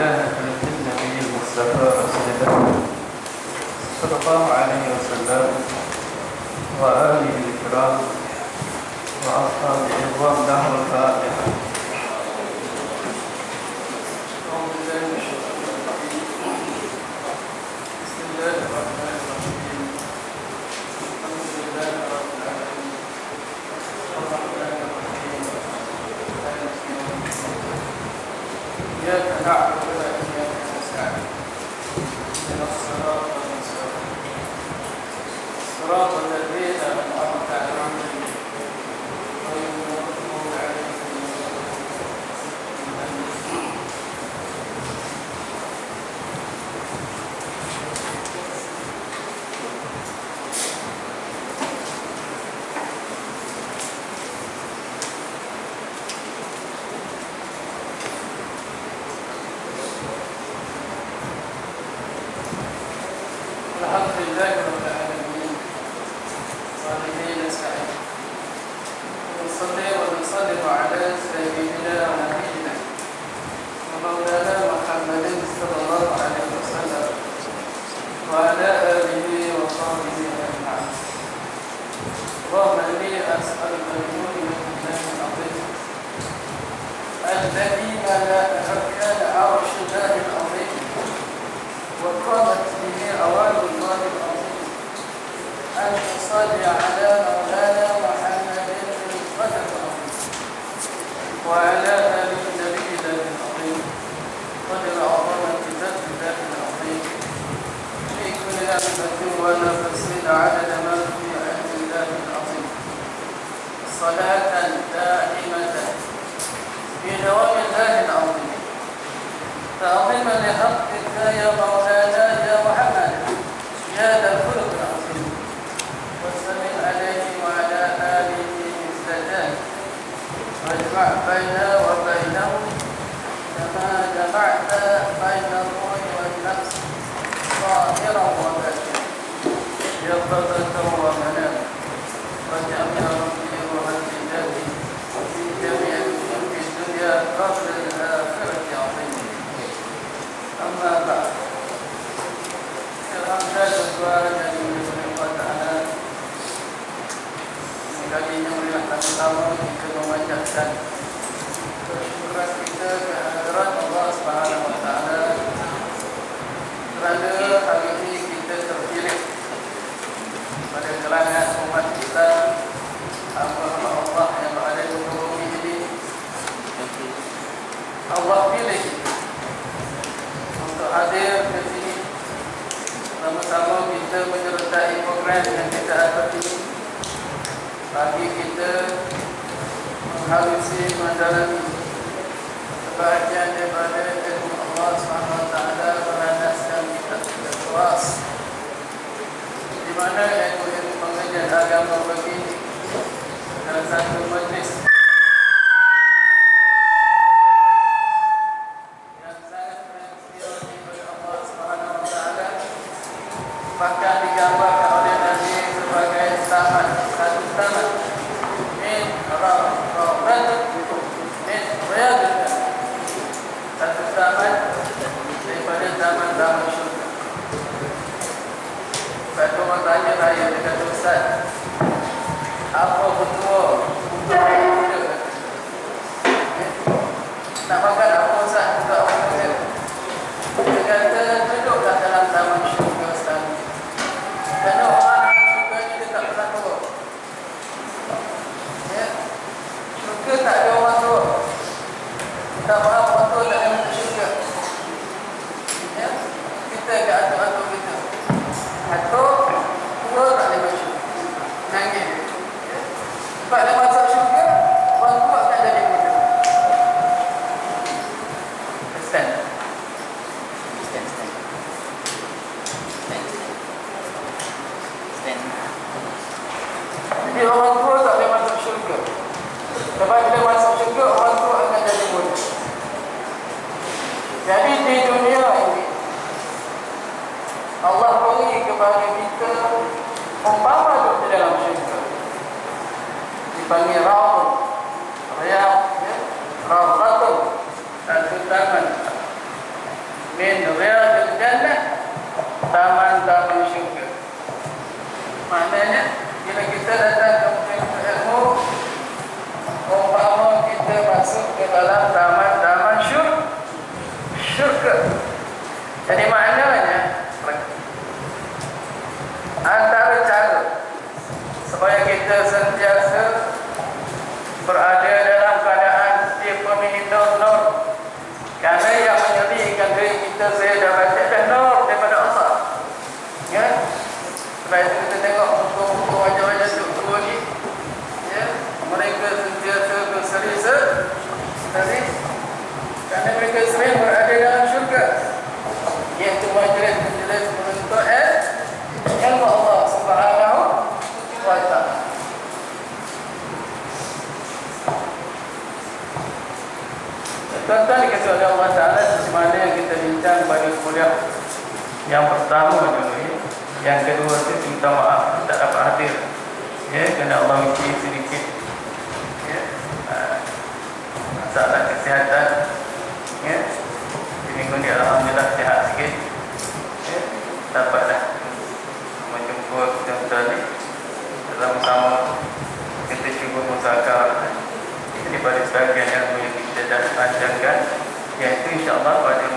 الله للنبي المصطفى رسول الله صلى الله عليه وسلم وآله الكرام وأصحابه ومن دعوا الفاتحة. بسم الله الرحمن الرحيم. الحمد لله رب العالمين الرحمن الرحيم مالك يوم الدين إياك نعبد وإياك نستعين اهدنا الصراط المستقيم صراط الذين أنعمت عليهم غير المغضوب عليهم ولا الضالين. الحمد لله رب العالمين وبه نستعين ونصلي ونسلم على سيدنا ونبينا ومولانا محمد صلى الله عليه وسلم وعلى آله وصحبه أجمعين. اللهم إني أسألك بنور الله العظيم الذي ملأ أركان عرش الله العظيم وقامت به أوامر الله العظيم أن تصلي على مولانا محمد القدر العظيم وعلى آل النبي الله العظيم قدر عظمة ذات الله العظيم في كل لمحة ونفس عدد ما في علم الله العظيم صلاة دائمة بدوام الله العظيم تعظيما لحقك يا مولانا يا محمد يا ذا الخلق العظيم وسلم عليه وعلى آله السادات واجمع بيننا وبينهم كما جمعت بين الروح والنفس ظاهرا وباطنا يقظة ومنام واجعل يا ربي وهديتي في جميع في الدنيا قبل الآخرة عظيما. أما بعد Alhamdulillah tuan dan ibu-ibu Ta'ala sekalinya marilah sama-sama kita memanjatkan bersyukuran kita ke hadirat Allah Subhanahu Wa Ta'ala kerana hari ini kita terpilih pada kalangan umat kita hamba Allah yang berada di bumi ini. Allah pilih untuk hadir ke sini sama-sama kita menyertai program yang kita ada ini bagi kita menghalusi menjalani kebahagiaan daripada ilmu Allah SWT berlandaskan kita tidak puas di mana ilmu pengajian agama begini dalam satu majlis bahkan digambarkan oleh Nabi sebagai taman, satu taman min rawdat min riyadillah, satu taman daripada taman-taman syurga. Satu orang tanya saya, dia kata, Ustaz, apa betul untuk orang muda? Nak makan apa Ustaz untuk orang muda? Dia kata, duduklah dalam taman syurga Ustaz. Kerana orang yang syurga ni dia tak pernah tua. Ya? Syurga tak ada orang tua. Tak faham orang tua tak ada masuk syurga. Ya? Kita ke atuk-atuk kita. Atuk tua tak boleh masuk. Nangis. Ya? Sebab dia masuk syurga, orang tua akan jadi muda. Stand. Jadi orang tua tak boleh masuk syurga. Sebab bila masuk syurga, orang tua akan jadi muda. Jadi di dunia ini Allah beri kepada kita umpama duduk di dalam syurga. Dipanggil Raud, Riyad, Raud, satu taman masuk ke dalam taman-taman syurga. Jadi maknanya antara cara supaya kita sentiasa berada dalam keadaan dipenuhi nur. Kerana yang menyelidikan diri kita, saya dah baca dah nur daripada Allah. Ya, sebab itu kita tengok muka-muka wajah-wajah tua ni, ya, mereka sentiasa berseri-seri kerana mereka sering berada dalam syurga, iaitu majlis-majlis menuntut ilmu Allah Subhanahu wa ta'ala. Tuan-tuan dikasihi oleh Allah Ta'ala, semana yang kita bincang pada kuliah yang pertama dulu, ya. Yang kedua itu minta maaf tak dapat hadir, ya, kerana Allah uji sedikit, ya, masalah kesihatan, ya. Di minggu ni alhamdulillah sihat sikit, ya. Dapatlah menjumpa tuan-tuan ni sama-sama kita cuba muzakarah daripada sebagian yang kita dah panjangkan, iaitu insyaAllah pada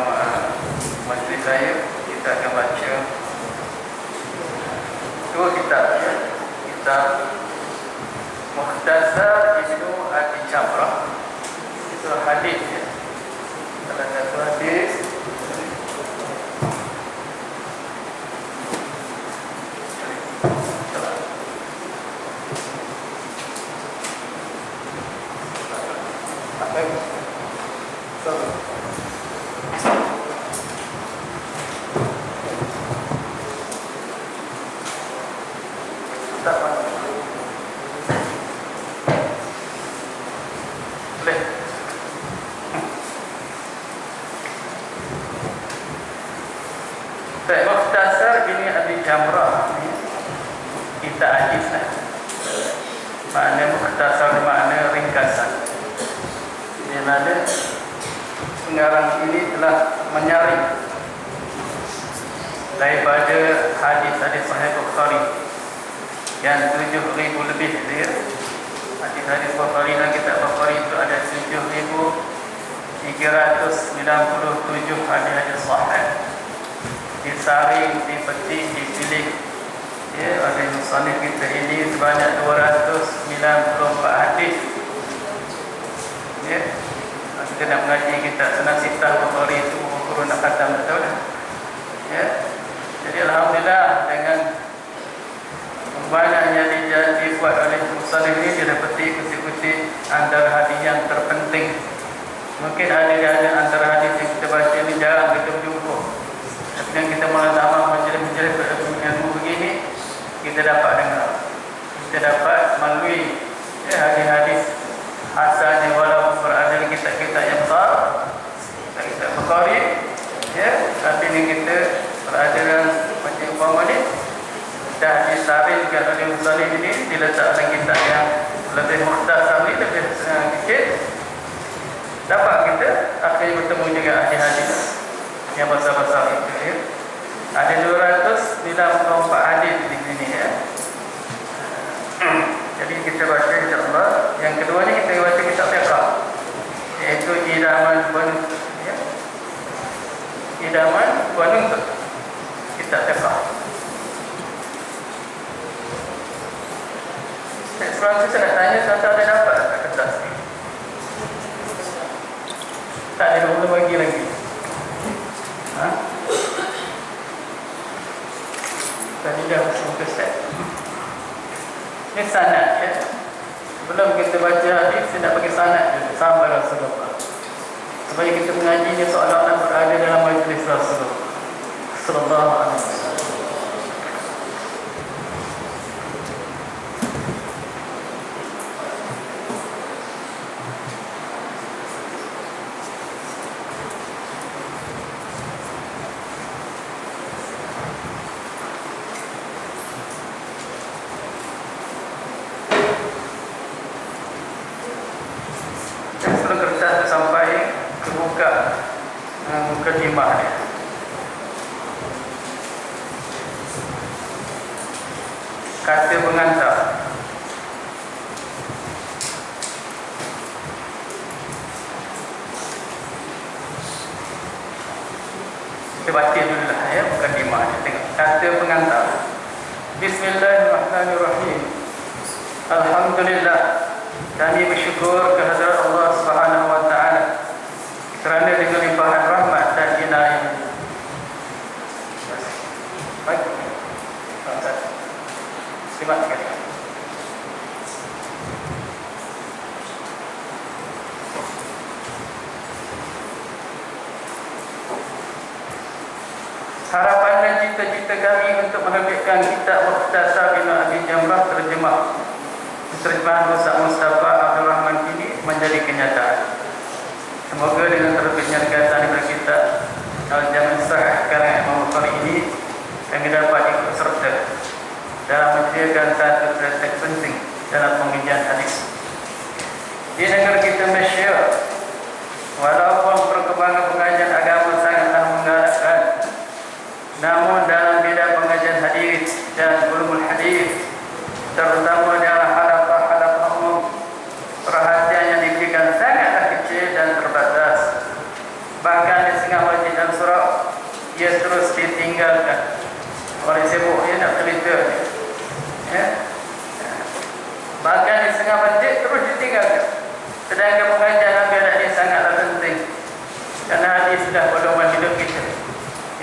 majlis saya kita akan baca dua kitab, ya. Kitab Mukhtasar Ibnu Abi Jamrah, itu hadis, ya. Salah satu hadis Mukhtasar Ibnu Abi Jamrah, kita hadis lah. Makna mukhtasar makna ringkasan. Di mana pengarang ini telah menyaring daripada hadis-hadis Sahih Bukhari yang 7,000 lebih, ya. Hadis-hadis Bukhari dan kitab Bukhari itu ada 7,397 hadis-hadis sahih, disaring, dipetik, dipilih, ya, oleh musannif kita ini sebanyak 294 hadis, ya. Kita nak mengaji kitab Sunan Sittah Bukhari itu kurun nak khatam, betul dah, ya. Jadi alhamdulillah dengan banyak yang dibuat oleh musannif ini, dia dapat kutip-kutip antara hadis yang terpenting. Mungkin ada antara hadis yang kita baca ini jarang kita berjumpa, tapi yang kita mulazamah majlis-majlis ilmu begini, kita dapat dengar, kita dapat melalui, ya, hadis-hadis asalnya walaupun berada di kitab-kitab yang besar, kitab Bukhari, ya, tapi ini kita berada dalam macam umpama ni dah disaringkan oleh musannif ini, diletak dalam kitab yang lebih mukhtasar ni, lebih kecil, dapat kita akhirnya bertemu dengan hadis-hadis yang besar-besar itu, ya. Ada 294 hadis di sini, ya. Jadi kita baca insyaAllah. Yang kedua ni kita baca kitab fiqh, iaitu Idaman Bununtut, ya. Idaman Bununtut, kitab fiqh. Sebelum tu saya nak tanya, tuan-tuan ada dapat tak kertas ni? Tak ada, boleh bagi lagi. Ha? Tadi dah muka set. Ini sanad, ya. Sebelum kita baca hadis, saya nak bagi sanad dulu, sampai Rasulullah, supaya kita mengajinya seolah-olah berada dalam majlis Rasulullah sallallahu alaihi wasallam. Sampai ke mukadimah dia. Kata pengantar. Kita baca dulu lah ya, bukan dimah. Tengok kata pengantar. Bismillahirrahmanirrahim. Alhamdulillah, kami bersyukur kehadrat Allah Subhanahu wa taala kerana dengan limpahan rahmat dan inayah. Baik. Terima kasih. Harapan dan cita-cita kami untuk menerbitkan kitab Mukhtasar Ibn Abi Jamrah terjemahan Mustafa Abdul Rahman ini menjadi kenyataan. Semoga dengan terbitnya gagasan daripada kitab Al-Jami' Sahih karya Imam Bukhari ini kami dapat ikut serta dalam menyediakan satu teks penting dalam pengajian hadis. Di negara kita Malaysia, walaupun perkembangan pengajian agama sangatlah menggalakkan, namun dalam bidang pengajian hadis dan ulumul hadis, terutama dalam halaqah-halaqah umum, perhatian yang diberikan sangatlah kecil dan terbatas. Bahkan di setengah masjid dan surau, ia terus ditinggalkan oleh sibuk ia nak cerita ya. Bahkan di setengah masjid terus ditinggalkan, sedangkan pengajian agama ini sangatlah penting kerana hadis sudah pedoman hidup kita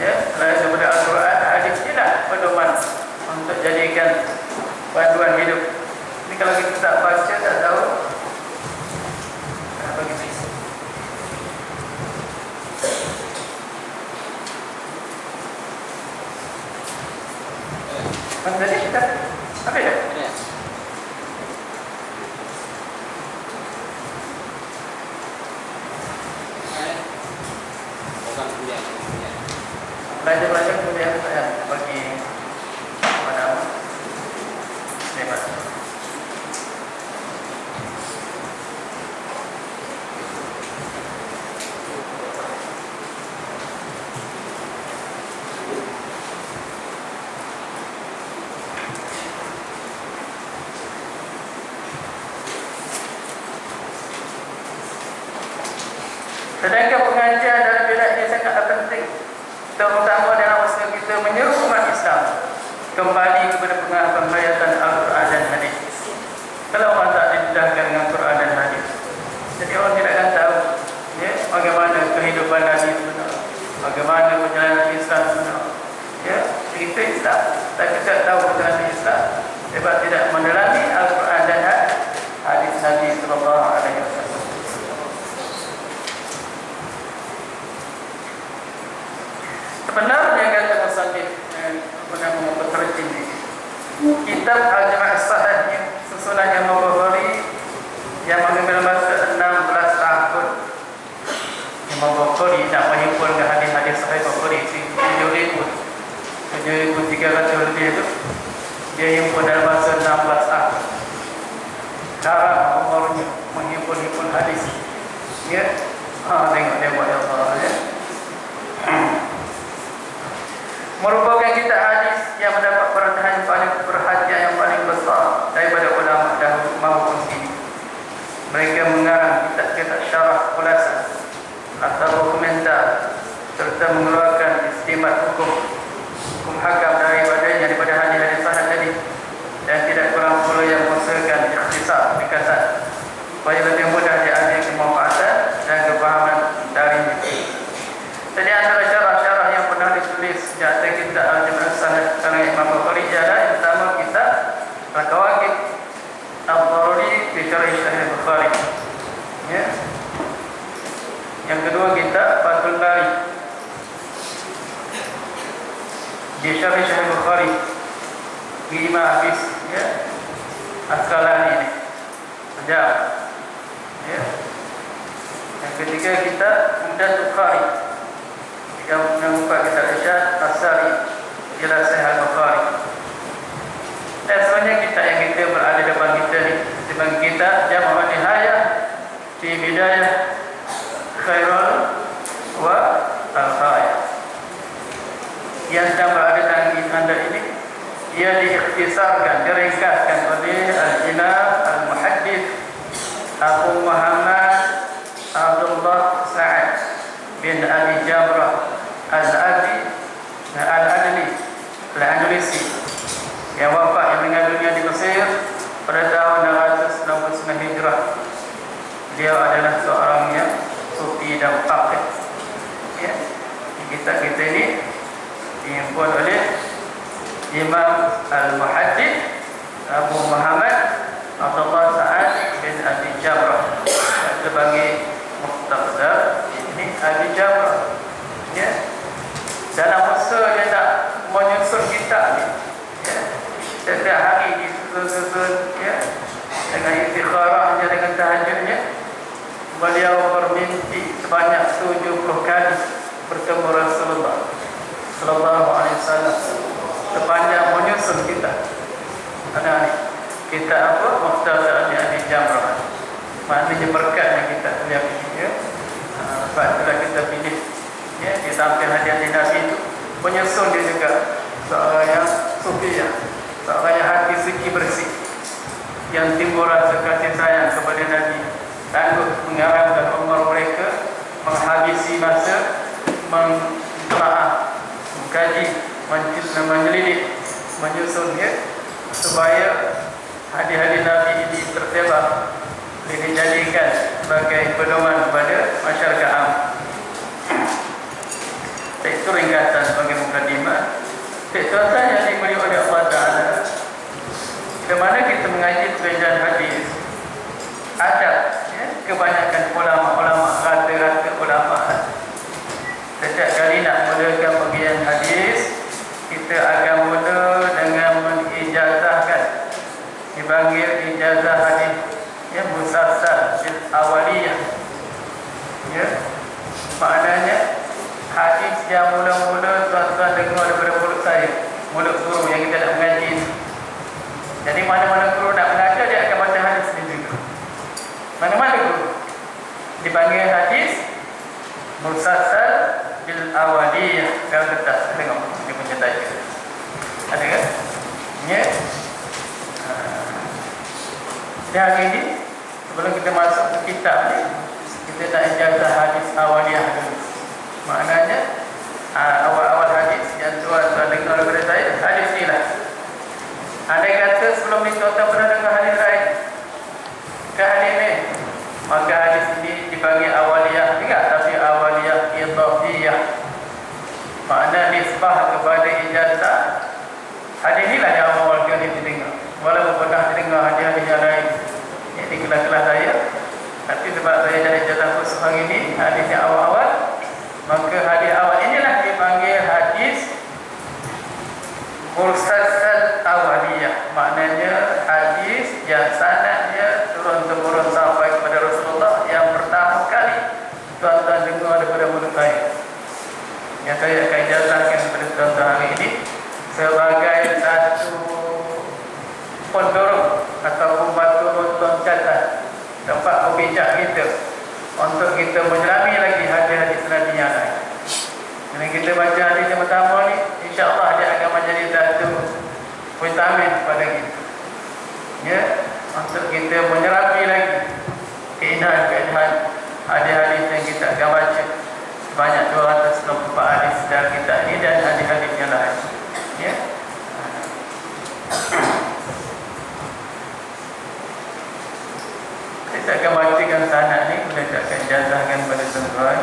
ya. Selain daripada Al-Quran, hadis inilah pedoman untuk jadikan panduan hidup. Ini kalau kita tak baca, tak tahu apa gitu. Tadi kita apa ya? Belajar kemudian saya bagi pada hebat. Sedangkan pengajian dalam bidang ini sangat penting, terutama dalam masa kita menyeru umat Islam kembali kepada penghayatan Al-Quran dan hadis. Kalau orang tak didedahkan dengan Quran dan hadis, jadi orang tidak akan tahu ya, bagaimana kehidupan Nabi sebenar, bagaimana perjalanan Islam sebenar ya. Kita Islam, tapi tidak tahu perjalanan Islam sebab tidak mendalami Al-Quran dan hadis Nabi sallallahu alaihi wasallam. Sebenarnya kata musannif nama penerjem ini, kitab Al-Jami' Sahih susunan Imam Bukhari yang mengambil masa 16 tahun. Imam Bukhari nak menyimpulkan hadis-hadis Sahih Bukhari 7,300 lebih itu, dia himpun dalam masa 16 tahun. Cara umurnya menghimpun hadis ya. Tengok dia buat Allah ya. Merupakan kitab hadis yang mendapat perhatian yang paling besar daripada ulama dahulu maupun kini. Mereka mengarang kitab-kitab syarah ulasan atau komentar serta mengeluarkan istimat hukum hakam daripada hadis-hadis sahih tadi, dan tidak kurang pula yang mengusahakan ikhtisar ringkasan supaya lebih mudah diambil kemanfaatan dan kefahaman darinya. Jadi antara syarah-syarah yang pernah ditulis di atas kitab Al-Jami' Sahih karya Imam Bukhari ialah yang pertama kitab Al-Qawaid Al-Daruri fi Syarh Sahih Bukhari ya. Yang kedua kitab Fathul Bari di Syarh Sahih Bukhari di Imam Hafiz ya, Asqalani ini sejak ya. Yang ketiga kitab Umdatul Qari yang membuka kitab Irsyad As-Sari ila Sahih Al-Bukhari. Dan sebenarnya kitab yang kita berada depan kita ni sebagai kitab Jam'un Nihayah fi Bidayah Khairul wa Al-Khayah. Yang sedang berada dalam anda ini, ia diikhtisarkan, diringkaskan oleh Al-Imam Al-Muhaddith Abu Muhammad Abdullah Sa'ad bin Abi Jamrah Al-Adi Al-Adli Al-Andalusi yang wafat yang meninggal dunia di Mesir pada tahun 669 Hijrah. Dia adalah seorang yang sufi dan faqih. Ya. Kitab kita ini dihimpun oleh Imam Al-Muhaddith Abu Muhammad Abdullah Sa'ad bin Abi Jamrah, sebagai Mukhtasar ini Abi Jamrah. Ya. Dalam masa dia tak menyusun kitab ni, ya, setiap hari disusun-susun, ya, dengan istikharahnya, dengan tahajudnya, beliau bermimpi sebanyak 70 kali bertemu Rasulullah sallallahu alaihi wasallam sepanjang menyusun kitab. Ada ni kitab apa? Mukhtasar Abi Jamrah. Maknanya berkatnya kitab beliau ini, ya. Sebab itulah kita pilih, ya, di samping hadiah Nabi itu penyusun dia juga seorang yang sufi, ya, seorang yang hati suci bersih, yang timbul rasa kasih sayang kepada Nabi, sanggup mengarahkan umur mereka menghabisi masa mentelaah, mengkaji, menyelidik, menyusun, ya, supaya hadis-hadis Nabi ini tersebar, dijadikan sebagai pedoman kepada masyarakat awam. Itu ringkasan sebagai mukadimah. Tuan-tuan yang dimiliki oleh Allah Ta'ala, di mana kita mengaji perbezaan hadis, ada, ya, kebanyakan ulama-ulama, rata-rata ulama, setiap kali nak mulakan pengajian hadis, kita akan mula dengan mengijazahkan, dipanggil ijazah hadis, ya, musalsal bil awaliyah. Ya, maknanya hadis yang mula-mula tuan-tuan dengar daripada mulut saya, mulut guru yang kita nak mengaji. Jadi mana-mana guru nak mengajar, dia akan baca hadis ni juga. Mana-mana guru dipanggil hadis musalsal bil awaliyah. Kalau kita tengok dia punya tajuk, ada kan? Ya. Dan hari ini sebelum kita masuk ke kitab ni, kita nak ijazah hadis awaliyah dulu. Maknanya awal-awal hadis yang tuan-tuan dengar daripada saya, hadis ni lah. Andai kata sebelum ni tuan-tuan pernah dengar hadis lain ke hadis ni, maka hadis ini dipanggil awaliyah juga, tapi awaliyah idhafiyah. Makna nisbah kepada ijazah. Hadis ni lah yang awal kali didengar, walaupun pernah dengar hadis-hadis yang lain, ya, di kelas-kelas saya. Tapi sebab saya jadi ijazah khusus hari ini, hadis yang awal-awal, maka hadis awal inilah dipanggil hadis musalsal awaliyah. Maknanya hadis yang sanadnya turun-temurun sampai kepada Rasulullah, yang pertama kali tuan-tuan dengar daripada mulut saya, yang saya akan ijazahkan kepada tuan-tuan hari ini sebagai satu pendorong atau pembantu loncatan, tempat berpijak kita untuk kita menyelami lagi hadis-hadis Nabi yang lain. Bila kita baca hadis yang pertama ni, insya-Allah dia akan menjadi satu vitamin pada kita, ya, untuk kita menyelami lagi keindahan-keindahan hadis-hadis yang kita akan baca sebanyak 264 hadis dalam kitab ini dan hadis-hadis yang lain, ya. Kita akan bacakan sanad ni, kita akan jazahkan pada tuan-tuan.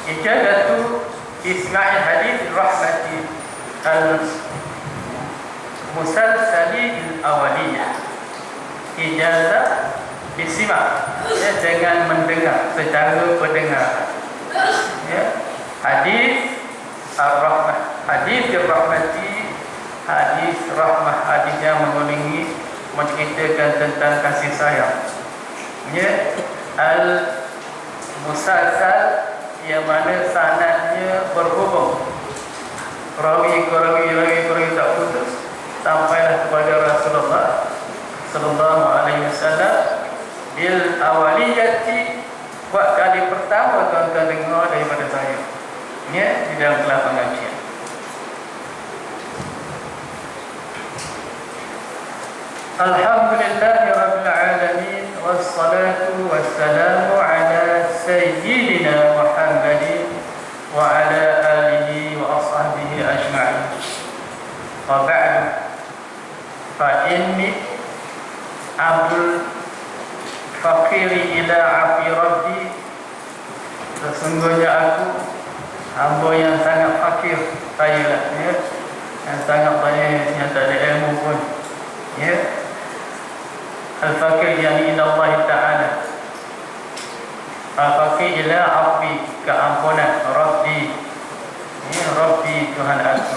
Ijazatu isma'i hadis rahmati al-musalsali al-awaliyah. Ijazah isma', ya, dengan mendengar, secara pendengaran, ya, hadis ar-rahmah, hadis ar-rahmati, hadis rahmah, hadis yang mengulangi, menceritakan tentang kasih sayang, ya. Al-musalsal, yang mana sanadnya berhubung, rawi tak putus, sampailah kepada Rasulullah sallallahu alaihi wasallam bil awaliyati. Buat kali pertama tuan-tuan dengar daripada saya, ya, di dalam kelas pengajian. Alhamdulillahirabbil alamin, wassalatu wassalamu ala sayyidina Muhammadin wa ala alihi wa ashabihi ajma'in. Wa ba'du, fa inni abdul faqiri ila afi rabbi. Sesungguhnya aku hamba yang sangat fakir, saya lah, ya, yang sangat banyak, yang tak ada ilmu pun, ya. Al-fakir yang ila Allah Ta'ala, al-fakir ila abdi, keampunan Rabbi, ya, Rabbi Tuhan aku.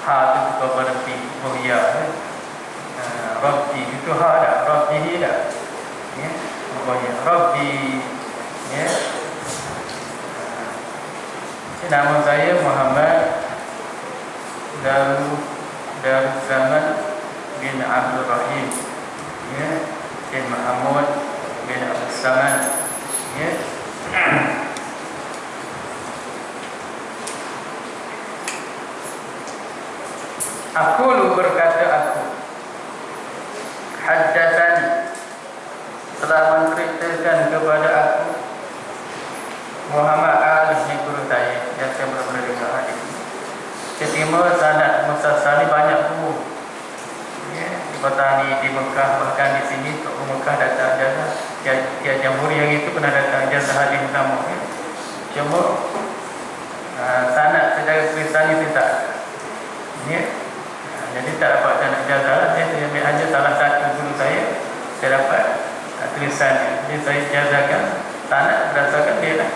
Ha itu kepada Rabbi, oh ya, Rabbi itu ha dah, Rabbi dah, ya, oh ya, Rabbi, ya. Nama saya Muhammad Darussaman bin Abdul Rahim, ya, bin Muhammad bin Abdul Saman, ya. Aku berkata aku, haddatsani, telah menceritakan kepada aku Muhammad Ali, guru saya yang saya benar-benar dengar hadis. Ketika sanad musalsal banyak guru, ya, di Batani, di Mekah, bahkan di sini ke Mekah datang jazah. Tiap jamhur yang itu pernah datang jazah hadis nama, ya. Cuma sanad secara tulisan itu tak, ya. Jadi tak dapat sanad jazah. Saya ambil aja salah satu guru saya dapat tulisannya. Jadi saya jazahkan sanad berdasarkan dia lah,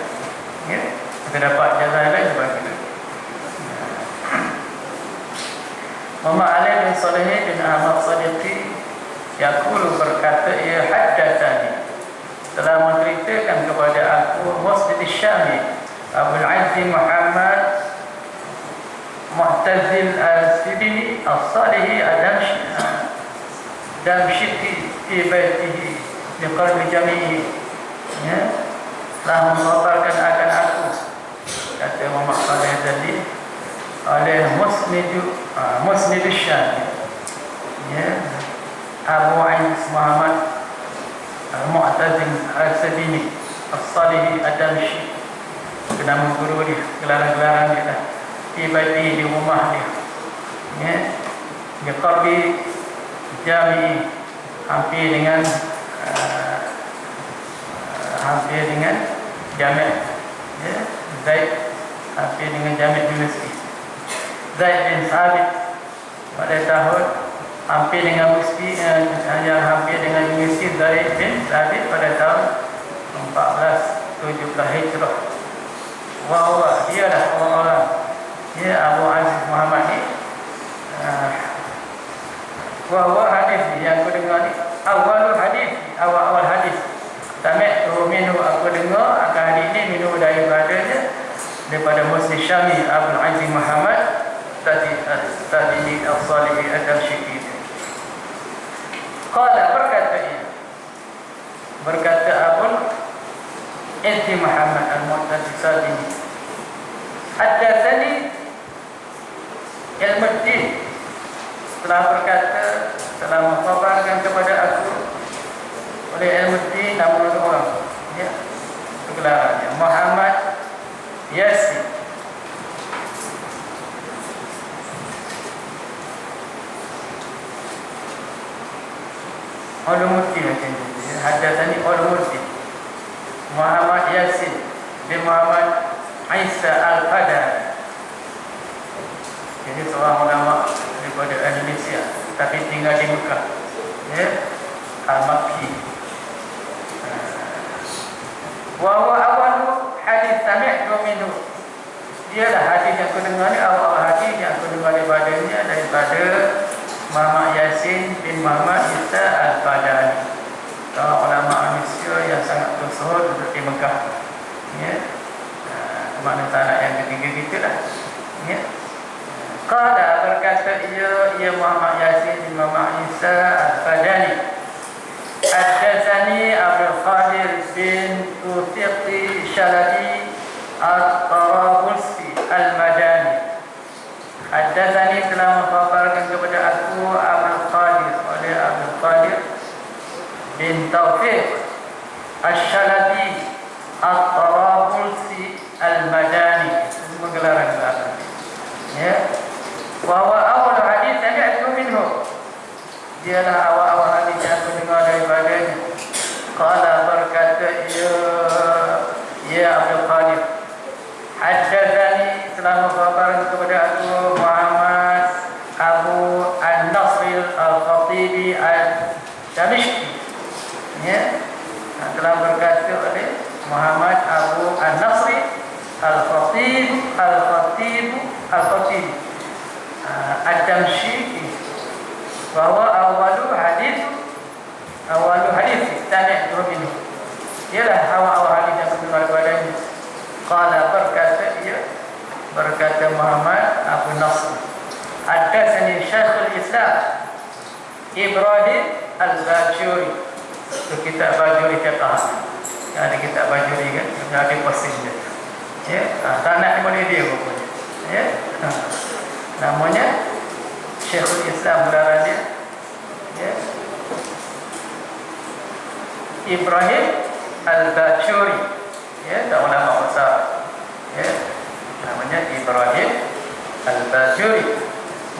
ya. Kita dapat jazah lain sebagainya. Muhammad Ali bin Salih bin Ahmad Sadiqi yaqulu, berkata, ia haddatsani, telah menceritakan kepada aku Musnid Syami Abdul Aziz Muhammad Mu'tazil Al-Sibini As-Salihi Damsyiti fi baitihi di qalbi jami'i, ya, telah mengkhabarkan akan aku, kata Muhammad Salih tadi, oleh Musnid Syami, ya, Abu Aziz Muhammad Al-Mu'tazil Al-Sabini As-Salihi Ad-Damshi, nama guru dia, gelar-gelaran dia lah, di rumah dia, ya, di qalbi jami, hampir dengan jami', ya, Zaid, hampir dengan jami' universiti. Zaid bin Sabit pada tahun hampir dengan universiti, yang hampir dengan universiti Zaid bin Sabit pada tahun 1417 Hijrah. Wahwa, dialah orang-orang, ya, Abu Aziz Muhammad ni. Wahwa hadis yang aku dengar ni, awal hadis sami'tu minhu, aku dengar akan hadis ni minhu daripada Musnid Syami Abdul Aziz Muhammad tadi As-Salihi Ad-Damsyiti. Qala, berkata Abul Inti Muhammad Al-Mu'tazil ini, haddatsani Ilmuddin, telah mengkhabarkan kepada aku oleh Ilmuddin, nama orang, ya, gelarannya Muhammad Yasin Al-Murti, macam itu, ya. Haddatsani Al-Murti Muhammad Yasin bin Muhammad Isa Al-Qadari. Jadi seorang ulama daripada Indonesia tapi tinggal di Mekah, ya, Al-Makki. Wa awal hadis sami'tu minhu, dialah hadis yang aku dengar ni, awal hadis yang aku dengar daripada Muhammad Yasin bin Muhammad Isa Al-Qadari, seorang ulama Indonesia yang sangat tersohor di Mekah, ya. Makna tanah yang ketiga kita lah, ya. Qala, berkata ia Muhammad Yasin bin Muhammad Isa Al-Qadari, haddatsani Abdul Qadir bin Tufiqi Syaladi At-Tarabulsi Al-Madani. Haddatsani, telah mengkhabarkan kepada aku Abdul Qadir, oleh Abdul Qadir bin bin Taufiq Asy-Syalabi At-Tarabulsi Al-Madani. Semua gelaran belakang. Ya. Wa huwa awal hadis sami'tu minhu. Dialah awal hadis yang aku dengar daripadanya. Qala berkata ya Abdul Qadir, haddatsani telah mengkhabarkan kepada aku Muhammad Abu An-Nasr Al-Khatibi Al-Damashqi. Ya. Telah berkata oleh Muhammad Abu An-Nasr Al-Khatib Al-Damashqi bahwa awalu hadis sami'tu minhu, ialah awal hadis yang mendengar padanya. Qala berkata Muhammad Abu Nasr, haddatsani Syekhul Islam Ibrahim Al-Bajuri. Itu kitab Bajuri fiqh. Ada kitab Bajuri kan, ada posting dia. Ya, tanah boleh dia rupanya. Ya. Namanya Syekhul Islam gelar dia. Ya. Ibrahim Al-Bajuri. Ya, ulama besar. Ya. Namanya Ibrahim Al-Bajuri.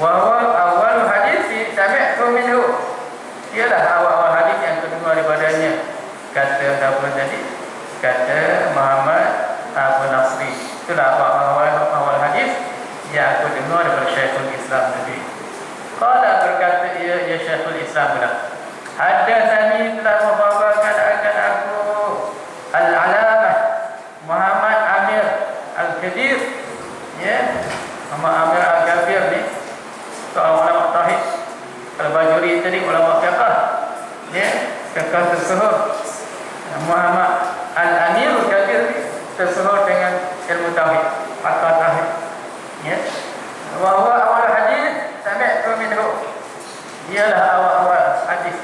Wa huwa awal hadis sami'tu minhu. Ialah awal hadis yang terdengar daripadanya. Kata apa tadi? Kata Muhammad Abu Nasri. Itulah awal hadis yang aku dengar daripada Syekhul Islam tadi. Qala berkata ya Syekhul Islam pula, haddatsani telah membawakan akan aku Al-Alamah Muhammad Amir Al-Kadir. Ya, Muhammad Amir Al-Kabir ni seorang ulama tauhid. Kalau Bajuri tadi ulama fiqh. Ya, fiqh tersuhur. Muhammad Al-Amir Al-Kabir tersuhur dengan ilmu tauhid, pakar tauhid. Ya. Wa huwa awal hadis sami'tu minhu. Ialah awal hadis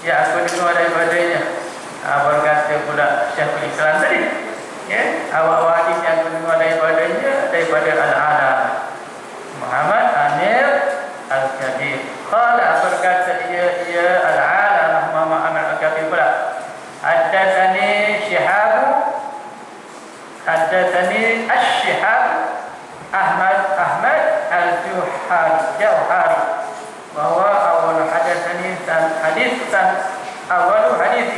yang aku dengar daripadanya. Berkata pula Syekhul Islam tadi. Ya, awal hadis yang aku dengar daripada Al-Alam Muhammad Amir Al-Kabir. Qala berkata dia Al-Alam Muhammad Amir Al-Kabir pula, haddatsani Asy-Syihab Ahmad Al-Jauhari bahwa awal haddatsani awal hadis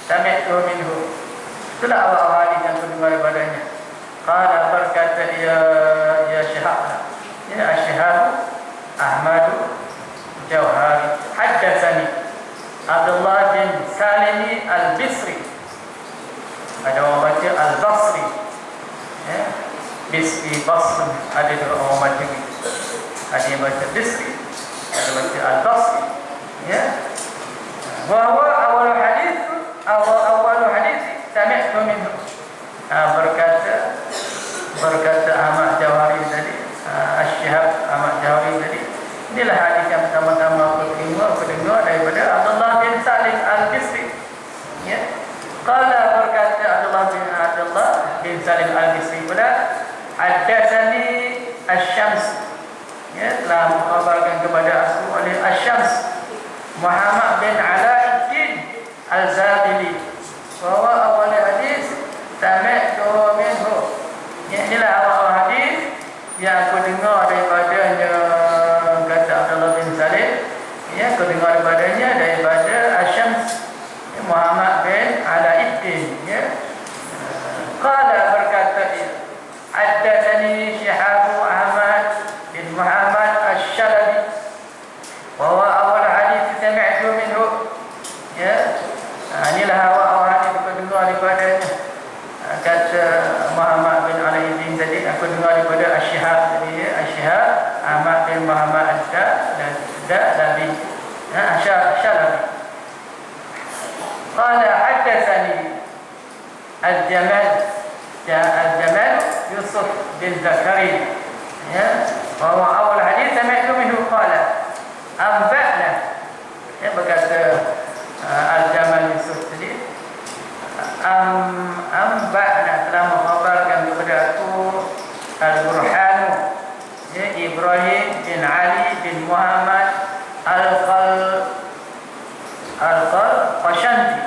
sami'tu minhu. Itulah awal hadis yang terdengar daripadanya. Qala berkata ya Syihab, ya Asy-Syihab Ahmad Jauhari, haddatsani Abdullah bin Salim Al-Bisri. Ada orang baca Al-Basri. Ya. Bisri Basri. Ada dua orang baca ni. Ada yang baca Bisri, ada baca Al-Basri. Ya. Bahwa awal hadis sami'tu minhu. Berkata Ahmad Jauhari tadi, Asy-Syihab Ahmad Jauhari tadi. Inilah hadis yang pertama-tama aku dengar daripada Abdullah bin Salim Al-Bisri. Ya. Qala berkata Abdullah bin Salim Al-Bisri pula, haddatsani Asy-Syams. Ya, telah mengabarkan kepada aku oleh Asy-Syams Muhammad bin Alauddin Al-Zabili bahwa awal hadis sami'tu minhu. Ya, inilah awal hadis yang aku dengar daripadanya. Kata Abdullah bin Salim, ya, aku dengar daripada Asy-Syams Muhammad bin Alauddin. Ya. Qala berkata dia, haddatsani Syihab Ahmad bin Muhammad Asy-Syalabi bahwa awal hadis sami'tu minhu. Ya. Inilah awal hadis aku dengar daripadanya. Kata Muhammad bin Alauddin tadi, aku dengar daripada Asy-Syihab tadi, ya, Asy-Syihab Ahmad bin Muhammad Asy-Syalabi. Asy-Syalabi. Qala haddatsani Al-Jamal Yusuf bin Zakaria. Ya, bahwa awal hadis sami'tu minhu qala anba'na. Ya, berkata Al-Jamal Yusuf tadi, anba'na telah mengkhabarkan kepada aku Al-Burhan, ya, Ibrahim bin Ali bin Muhammad Al-Qashanti.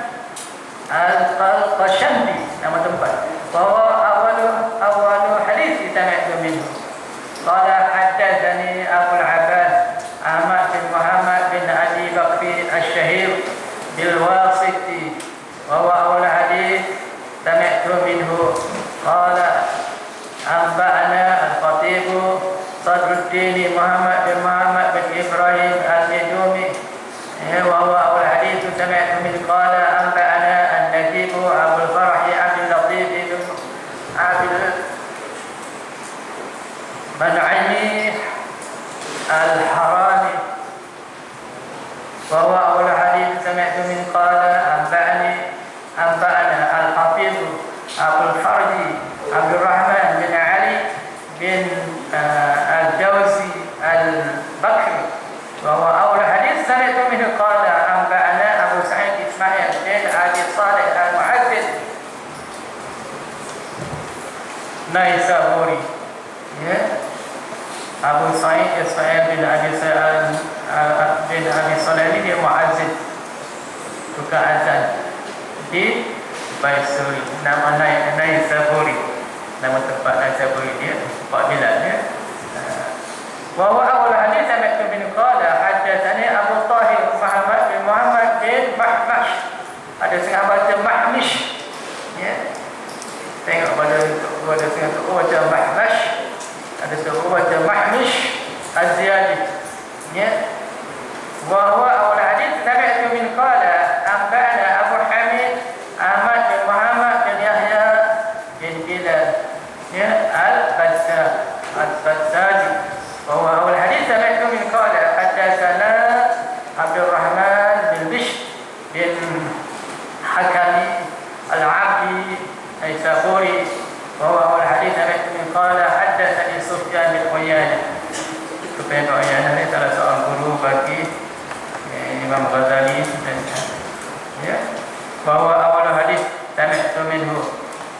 وهو أول حديث سمعت من قال أنبأنا الحفيظ أبو الفرج عبد الرحمن بن علي بن الجوزي البكري وهو أول حديث سمعت منه قال أنبأنا أبو سعيد إسماعيل بن أبي صالح المعدل Naisaburi, ya, Abu Sa'id Ismail bin Abi Saleh ini dia muazzin, tukang azan di Baisuri. Nama Naisaburi, nama tempat Naisaburi dia, tempat bilatnya. Wa awal hadis sami'tu bin qala haddatsani Abu Tahir Muhammad bin Mahmash. Ada setengah baca Mahmish, ya. Tengok pada setengah tu baca Mahmash, ada setengah baca Mahmish Az-Ziyadi, ya. Wa huwa awal hadis sami'tu min qala anba'ana Abu Hamid Ahmad bin Muhammad bin Yahya bin Bilal, ya, Al-Bazzadi. Wa huwa awal hadis sami'tu min qala haddatsana Abdul Rahman bin Bishr bin Hakami Al-Abdi Naisaburi. Wa awal hadis sami'tu min qala haddatsani Sufyan bin Uyainah. Sufyan bin Uyainah ini salah seorang guru bagi Imam Ghazali, ya. Wa awal hadis sami'tu minhu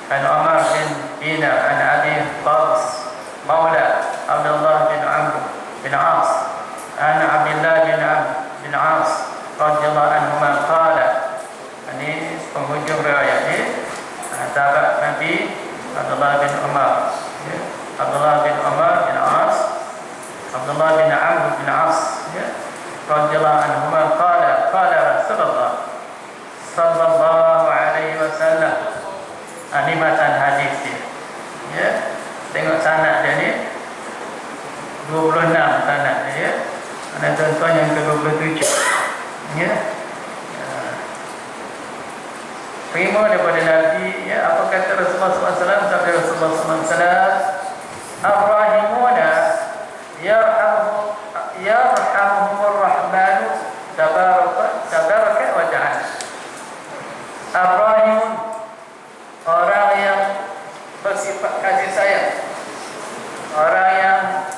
an Umar bin Dina an Abi Qabs Maula Abdullah bin Amr bin As an Abdullah bin Amr bin As radhiyallahu anhuma qala. Ini penghujung riwayat ini, sahabat Nabi Abdullah bin Umar, ya. Abdullah bin Umar bin As, Abdullah bin Amr bin As, ya, radhiyallahu anhuma qala Rasulullah sallallahu alaihi wasallam. Ini matan hadis dia, ya. Tengok sanad dia ni 26 sanad dia, ya. Ada tuan-tuan yang ke-27, ya. Prima daripada Nabi, ya, apa kata Rasulullah SAW? Sabda Rasulullah SAW, Ar-Rahimuna yarhamuhumur Rahmanu tabaraka wa ta'ala. Ar-Rahimun, orang yang bersifat kasih sayang, orang yang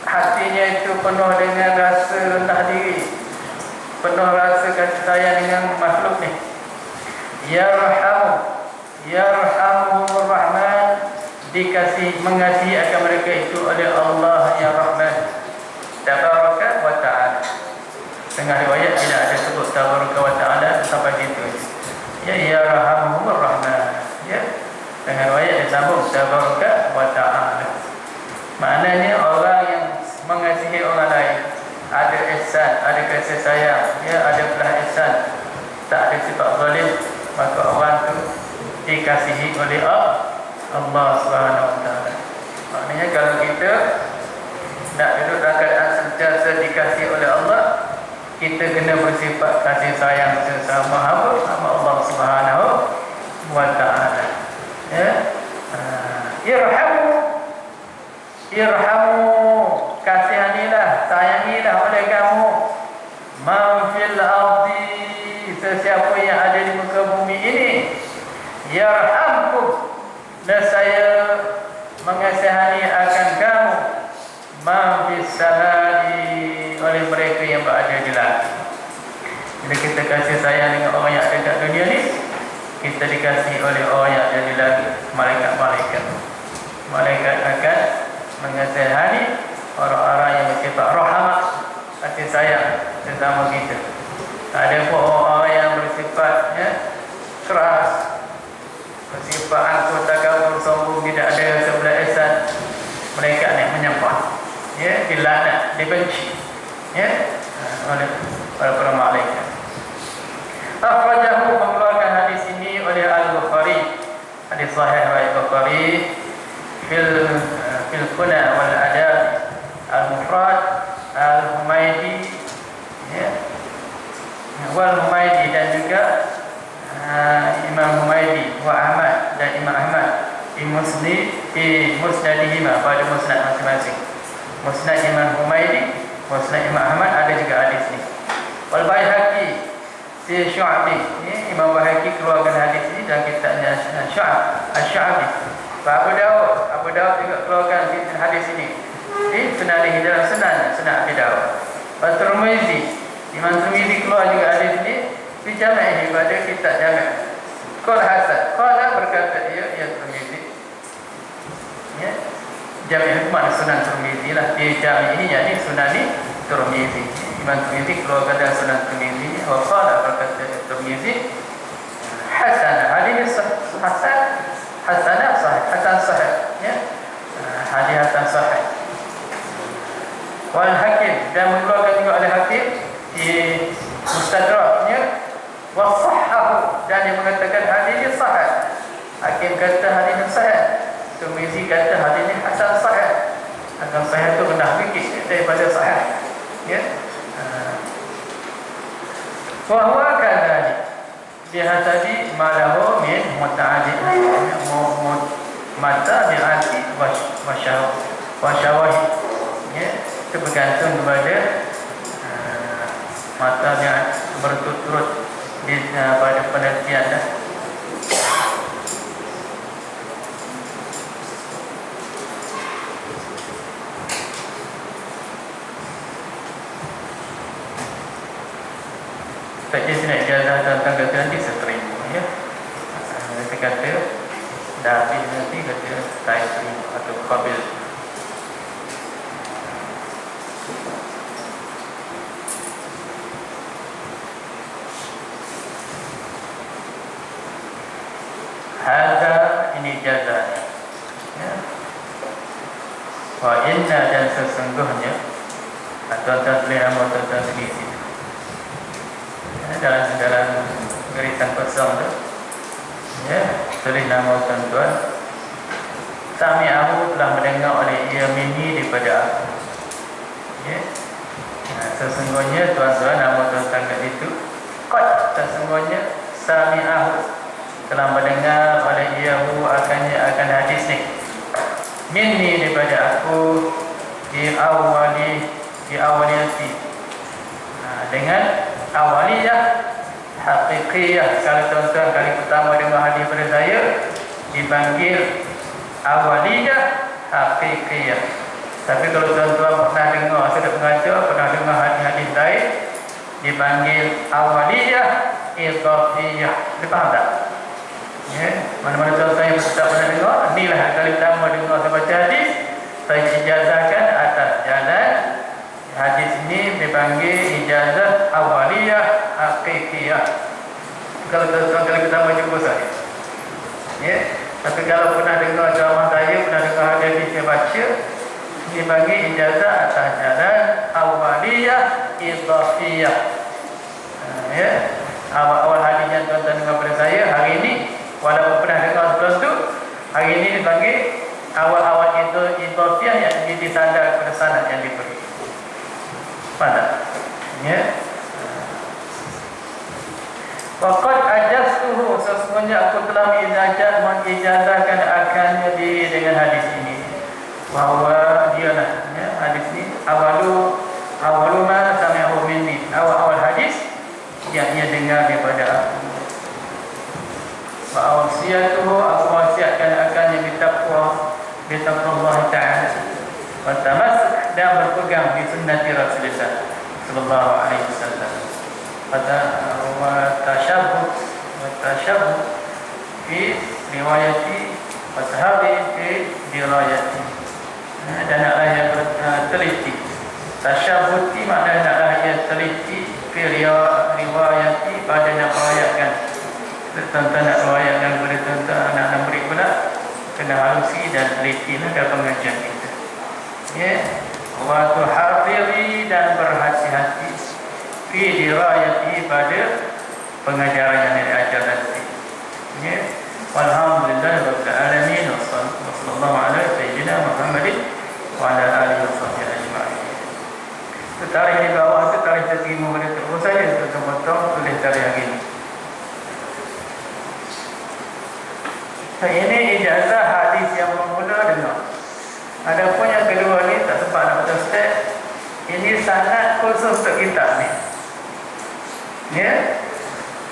hatinya itu penuh dengan rasa rendah diri, penuh rasa kasih sayang dengan makhluk ni. Yarhamuhumur Rahman, mengasihi akan mereka itu oleh Allah yang Rahman tabaraka wa ta'ala. Tengah riwayat tidak ada sebut tabaraka wa ta'ala sampai situ, ya, yarhamuhumur Rahman, ya. Tengah riwayat disambung tabaraka wa ta'ala. Maknanya orang yang mengasihi orang lain, ada ihsan, ada kasih sayang, ya, ada belah ihsan, tak ada sifat zalim, maka orang tu dikasihi oleh Allah Subhanahu Wa Taala. Maknanya kalau kita nak duduk dalam keadaan sentiasa dikasihi oleh Allah, kita kena bersifat kasih sayang sesama hamba Allah Subhanahu Wa Taala. Ya, irhamu, kasihanilah, sayangilah oleh kamu man fil ardi, sesiapa yang ada di muka bumi ini, yarhamkum, dan saya mengasihani akan kamu man fis samai, oleh mereka yang berada di langit. Bila kita kasih sayang dengan orang yang ada kat dunia ni, kita dikasihi oleh orang yang ada di langit, malaikat-malaikat. Malaikat akan mengasihani orang-orang yang bersifat rahmat, kasih sayang sesama kita. Ada pun orang yang bersifat, ya, keras, bersifat angkuh, takabur, sombong, tidak ada sebelah ihsan, mereka ni menyembah, ya, dilaknat, dibenci, ya, oleh para malaikat. Akhrajahu, mengeluarkan hadis ini oleh Al-Bukhari, hadis sahih Al-Bukhari, fil kuna wal adab al-mufrad al-Humaydi, ya, wal-Humaydi, dan juga Imam Humaydi wa Ahmad, dan Imam Ahmad di musnadihima, pada musnad masing-masing. Musnad Imam Humaydi, musnad Imam Ahmad, ada juga hadis ni. Syu'abi. Ini Imam Bahaki keluarkan hadis ini dalam kitabnya Syu'abi. Abu Daud juga keluarkan hadis ini di Sunan dalam Sunan Abi Daud. Tirmizi, Imam Tirmizi keluar juga hadis ini di Jami' pada kitab Jami'. Qala Hasan, qala berkata ya Tirmizi. Ya. Jami' makna Sunan Tirmizi lah. Di Jami' ini jadi Sunan Tirmizi. Imam Tirmizi keluarkan dalam Sunan Tirmizi. Wa qala berkata Tirmizi hasan, hadis hasan sahih, ya. Hadis hasan sahih. Wal Hakim, dan mengeluarkan juga oleh Hakim di Mustadraknya, wa sahhahu, dan yang mengatakan hadis ini sahih. Hakim kata hadis ini sahih, Tirmizi kata hadis ini hasan sahih. Hasan sahih itu rendah sikit daripada sahih, ya. Wa huwa kadzalik, dia tadi malahu min muta'addid mata bi'ati wasyawahi, ya. Itu bergantung kepada mata yang berturut-turut pada penelitian dah. Tak je nak ijazah tentang kata nanti seterima, ya. Nanti kata dah habis nanti kata tak terima atau qabil. Hadza ini ijazah, ya. Wa inna, dan sesungguhnya atau taslihan atau taslihi, dalam garisan kosong tu, ya, tulis nama tuan-tuan. Sami'ahu, telah mendengar oleh ia minni daripada aku, ya. Sesungguhnya tuan-tuan, nama tuan-tuan kat situ, qad, sesungguhnya sami'ahu, telah mendengar oleh ia akan hadis ni minni daripada aku di awaliyati, dengan awaliyah haqiqiyah. Kalau tuan-tuan kali pertama dengar hadis pada saya, dipanggil awaliyah haqiqiyah. Tapi kalau tuan-tuan pernah dengar, sudah mengajar, pernah dengar hadis-hadis lain, dipanggil awaliyah idhafiyah. Faham tak? Ya, mana-mana tuan-tuan yang tak pernah dengar, inilah kali pertama dengar saya baca hadis, saya ijazahkan atas jalan hadis ini dipanggil ijazah awaliyah haqiqiyah. Kalau tuan-tuan kali pertama jumpa saya, ya. Tapi kalau pernah dengar ceramah saya, pernah dengar hadis saya baca, dipanggil ijazah atas jalan awaliyah idhafiyah. Ya, awal hadis yang tuan-tuan dengar pada saya hari ini, walaupun pernah dengar sebelum tu, hari ini dipanggil awal-awal itu idhafiyah yang disandar kepada sanad yang diberi. Pada, ya. Waqad ajaztuhu, sesungguhnya aku telah mengijazahkan akannya dengan hadis ini. Bahawa dialah, ya, hadis ini awalu ma sami'ahu minni, awal hadis yang ia dengar daripada aku. Wa awsiyatuhu, aku wasiatkan akannya bitaqwa Allah Ta'ala, wa tamassuk, dan berpegang di sunnati Rasulullah sallallahu alaihi wasallam, wa tashabbuh fi riwayati wa tahabi fi dirayati, dan naklah yang teliti. Tashabbuti maknanya naklah yang teliti fi riwayati, pada nak riwayatkan. Tuan-tuan nak riwayatkan kepada tuan-tuan anak-anak murid pula, kena halusi dan teliti lah dalam pengajian kita, ya. Wa tuhafiri, dan berhati-hati fi dirayati, pada pengajaran yang diajar nanti, ya. Walhamdulillah rabbil alamin, wa sallallahu ala sayyidina Muhammadin wa ala alihi wa sahbihi ajma'in. Tarikh di bawah itu tarikh terima pada terus saja, potong tulis tarikh hari ini. Ini ijazah hadis yang bermula dengar. Adapun yang kedua ni tak sempat nak baca step. Ini sanad khusus untuk kitab ni, ya.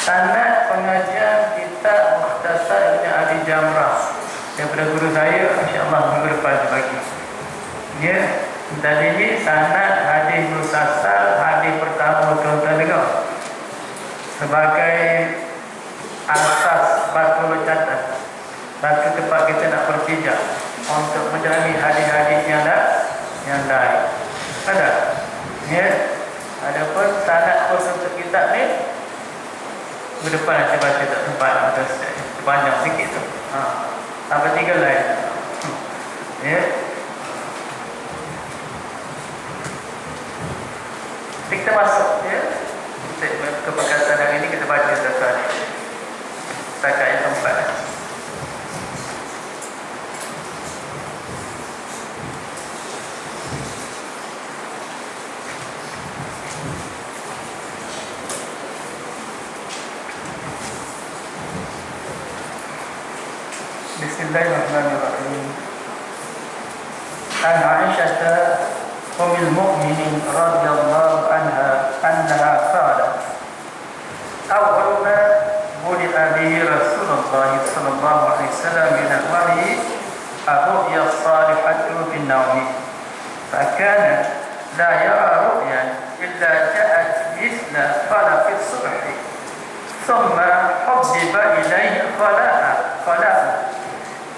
sanad pengajian kitab Mukhtasar Ibn Abi Jamrah daripada guru saya, insya-Allah minggu depan bagi. Ya, tadi ini sanad hadis musalsal, hadis pertama tuan-tuan dengar. Sebagai asas batu loncatan, batu tempat kita nak berpijak untuk menjalani hadis-hadis yang lain. Ada? Ya. Ada pun sanad pun untuk kitab ni berdepan nanti baca tak sempat atau panjang sikit tu. Sampai 3 lain. Ya. Kita masuk ya. Ke perkataan hari ini kita baca satu hadis. Setakat yang keempat. Bismillahirrahmanirrahim. An Aisyah ummul mukminin radhiyallahu anha annaha qalat awwal ma budi'a bihi Rasulullah sallallahu alaihi wasallam min al-wahyi ar-ru'ya as-salihatu bin nawmi fakana la yara ru'yan illa ja'at mithla falaq as-subh thumma hubbiba ilayhi khala'a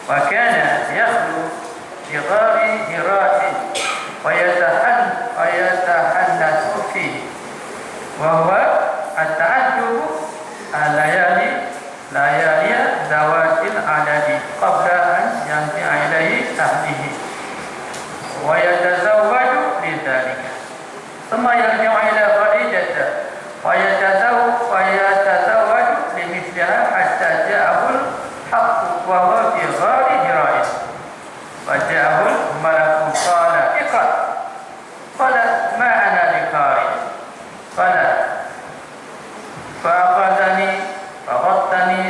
وكان يخلو بغار هراء ويتحنث فيه وهو التعجب الليالي ذوات العدد قبل أن ينزع إليه أهله ويتزوج لذلك ثم يرجع إلى خديجة ويتزوج لمثلها حتى جاءه الحق وهو في غار هراء فجاءه الملك قال اقرأ قال ما أنا بقارئ قال فأخذني فغطني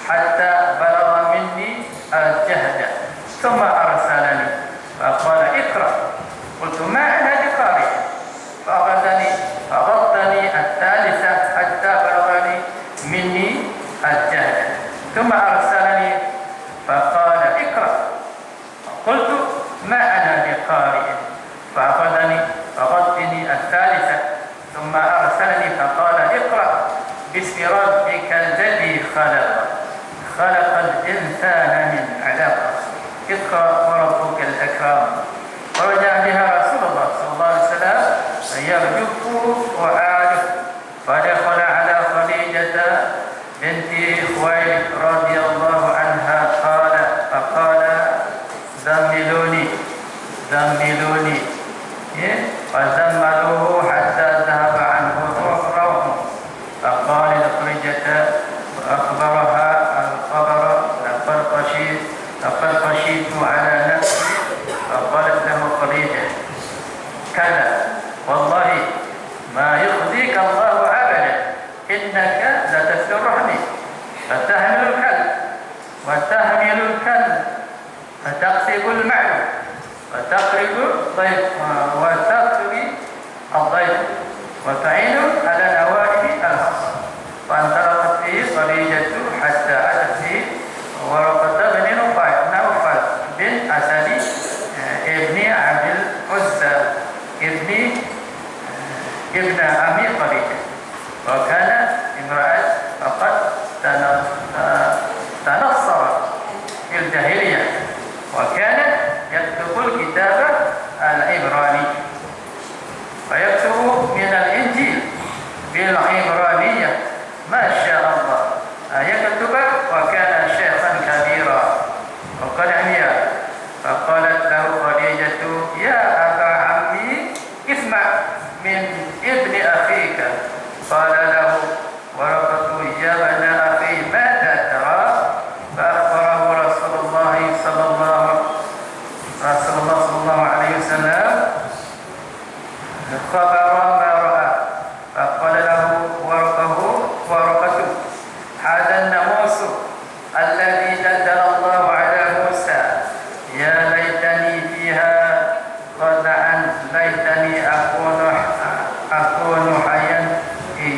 حتى بلغ مني الجهد ثم أرسلني فقال اقرأ قلت ما أنا بقارئ فأخذني فغطني الثالثة حتى بلغني مني الجهد ثم أرسلني فقال اقرأ قلت ما أنا بقارئ فأخذني فغطني الثالثة ثم أرسلني فقال اقرأ باسم ربك الذي خلق الإنسان من علق اقرأ وربك الأكرم ورجع بها رسول الله صلى الله عليه وسلم يرجف وعارف فدخل على خديجة بنت خويلد رضي الله عنها فقال زملوني فزملوه حتى ذهب عنه الروح فقال لخديجة وأخبرها الخبر لقد خشيت على نفسي فقالت له خديجة كلا والله ما يخزيك الله أبدا إنك لتسل الرحم فتحمل الكلب فتقسم المعلوم وتقرب الضيف وتعين على نوائب الحق فانطلقت به خديجة حتى أتت به ورقة بن نوفل بن أسد ابن عبد العزى ابن أمي خديجة وكان امرأة فقد تنصر في الجاهلية وكانت يكتب الكتاب العبراني ويكتب من الإنجيل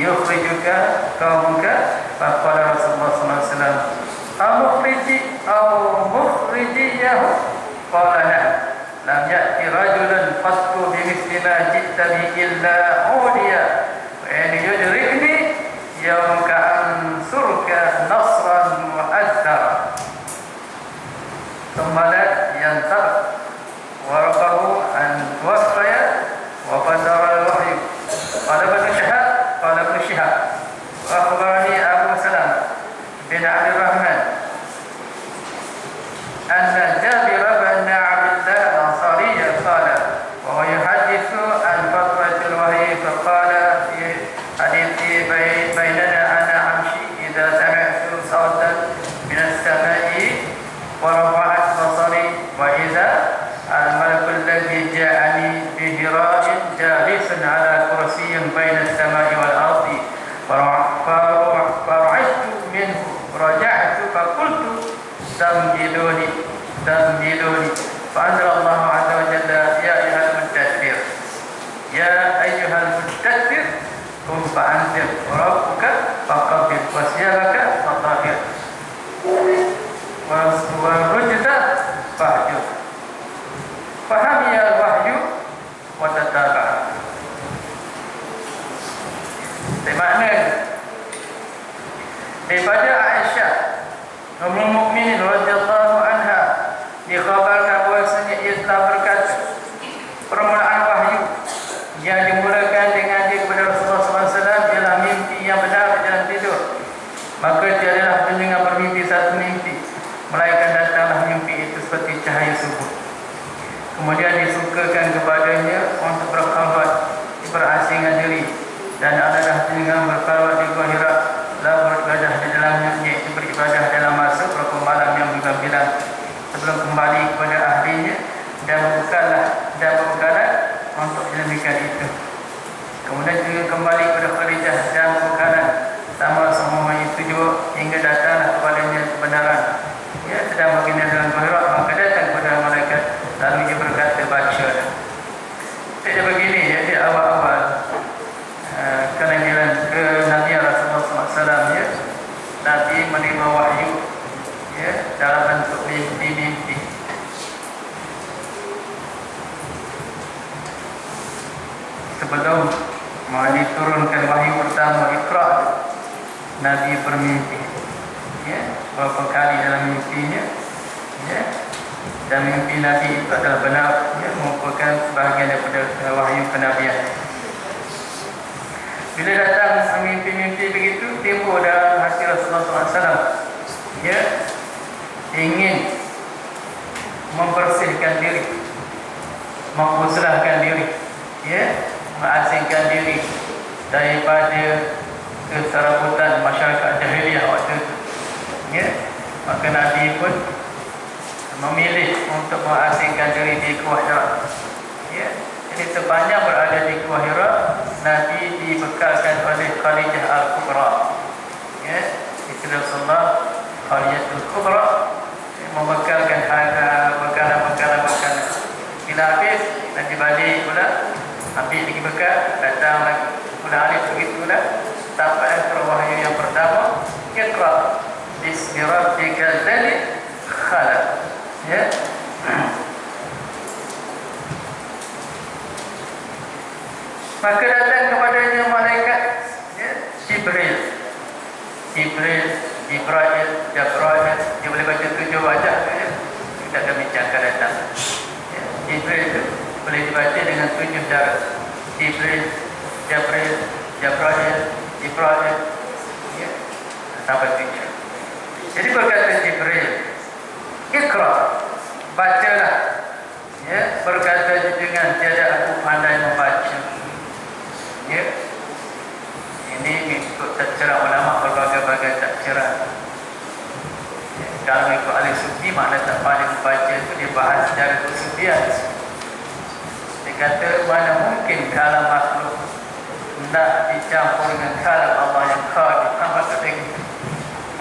yukhrijuka qaumuka faqala Rasulullah sallallahu alaihi wasallam mukhrijiyahu qala la lam ya'ti rajulan qattu bimithli ma ji'ta bi illa udiya wa in yudrikni yawmaka ansurka nasran mu'azzara thumma la yantar warqahu an tuwaffaya wa qadara al-wahyu qala ibn Shihab wa akhbarani Abu Salam bin Abd Rahman anna Jabir bin Abdullah al-Ansari qala wa huwa yuhaddithu an fatratil wahyi faqala fi hadithi bainana ana amshi idza sami'tu sawtan min as-sama'i wa rafa'at basari wa idza al-malakul ladzi ja'ani bi hira'in jalisun ala kursiyyin baina as-sama'i wal ardi fara'aytu minhu raja'tu faqultu damjiluni fa'anzalallahu 'azza wa jalla ya ayyuhal muddaththir qum fa'anzir wa rabbuka faqabbir wa siyabaka fatahhir wa rujza fahjur fahamiya al-wahyu wa tataba'a. Makna daripada Aisyah Ummul Mukminin radhiyallahu anha dikhabarkan bahwasanya ia telah berkata, permulaan wahyu yang dimulakan dengan dia kepada Rasulullah SAW ialah mimpi yang benar dalam tidur. Maka tiadalah pendengar bermimpi satu mimpi melainkan datanglah mimpi itu seperti cahaya subuh. Kemudian disukakan kepadanya untuk berkhabar berasingan diri dan adalah dengan berkhabar di Gua Hira lalu beribadah di dalamnya, iaitu beribadah dalam masa beberapa malam yang bergambilan sebelum kembali kepada ahlinya dan berbukalah untuk demikian itu. Kemudian juga kembali kepada Khadijah dan berbukalah sama semua itu juga hingga datanglah kepadanya kebenaran. Ya, sedang baginda dalam Gua Hira, maka datang kepada malaikat lalu dia berkata baca. Jadi begini ya, di awal-awal kenabian ke Nabi Rasulullah SAW ya, Nabi menerima wahyu ya dalam bentuk mimpi-mimpi. Sebelum diturunkan wahyu pertama Iqra, Nabi bermimpi ya, beberapa kali dalam mimpinya ya, dan mimpi Nabi itu adalah benar ya, merupakan sebahagian daripada wahyu kenabian. Bila datang mimpi-mimpi begitu, timbul dalam hati Rasulullah SAW ya, ingin membersihkan diri, mempersilahkan diri ya, mengasingkan diri daripada keserabutan masyarakat jahiliah waktu itu ya. Maka Nabi pun memilih untuk mengasingkan diri di Gua Hira ya. Jadi sepanjang berada di Gua Hira, Nabi dibekalkan oleh Khadijah Al-Kubra ya, isteri Rasulullah Khadijatul Kubra, membekalkan bekalan. Bila habis, Nabi balik pula ambil lagi bekal, datang lagi pula alif begitu pula sampai ke wahyu yang pertama, Iqra bismi rabbikal ladzi khalaq ya. Maka datang kepadanya malaikat ya, Jibril, Jibril, dia boleh baca 7 wajah ya. Kita akan bincangkan datang ya. Jibril itu boleh dibaca dengan 7 cara. Jibril ya, sampai 7. Jadi berkata Jibril, Iqra, bacalah ya. Berkata junjungan, tiada aku pandai membaca ya. Ini mengikut tafsiran ulama berbagai-bagai tafsiran ya. Kalau mengikut ahli sufi, makna tak pandai membaca itu dibahas secara kesufian. Dia kata mana mungkin kalam makhluk nak dicampur dengan kalam Allah yang khadi. Maka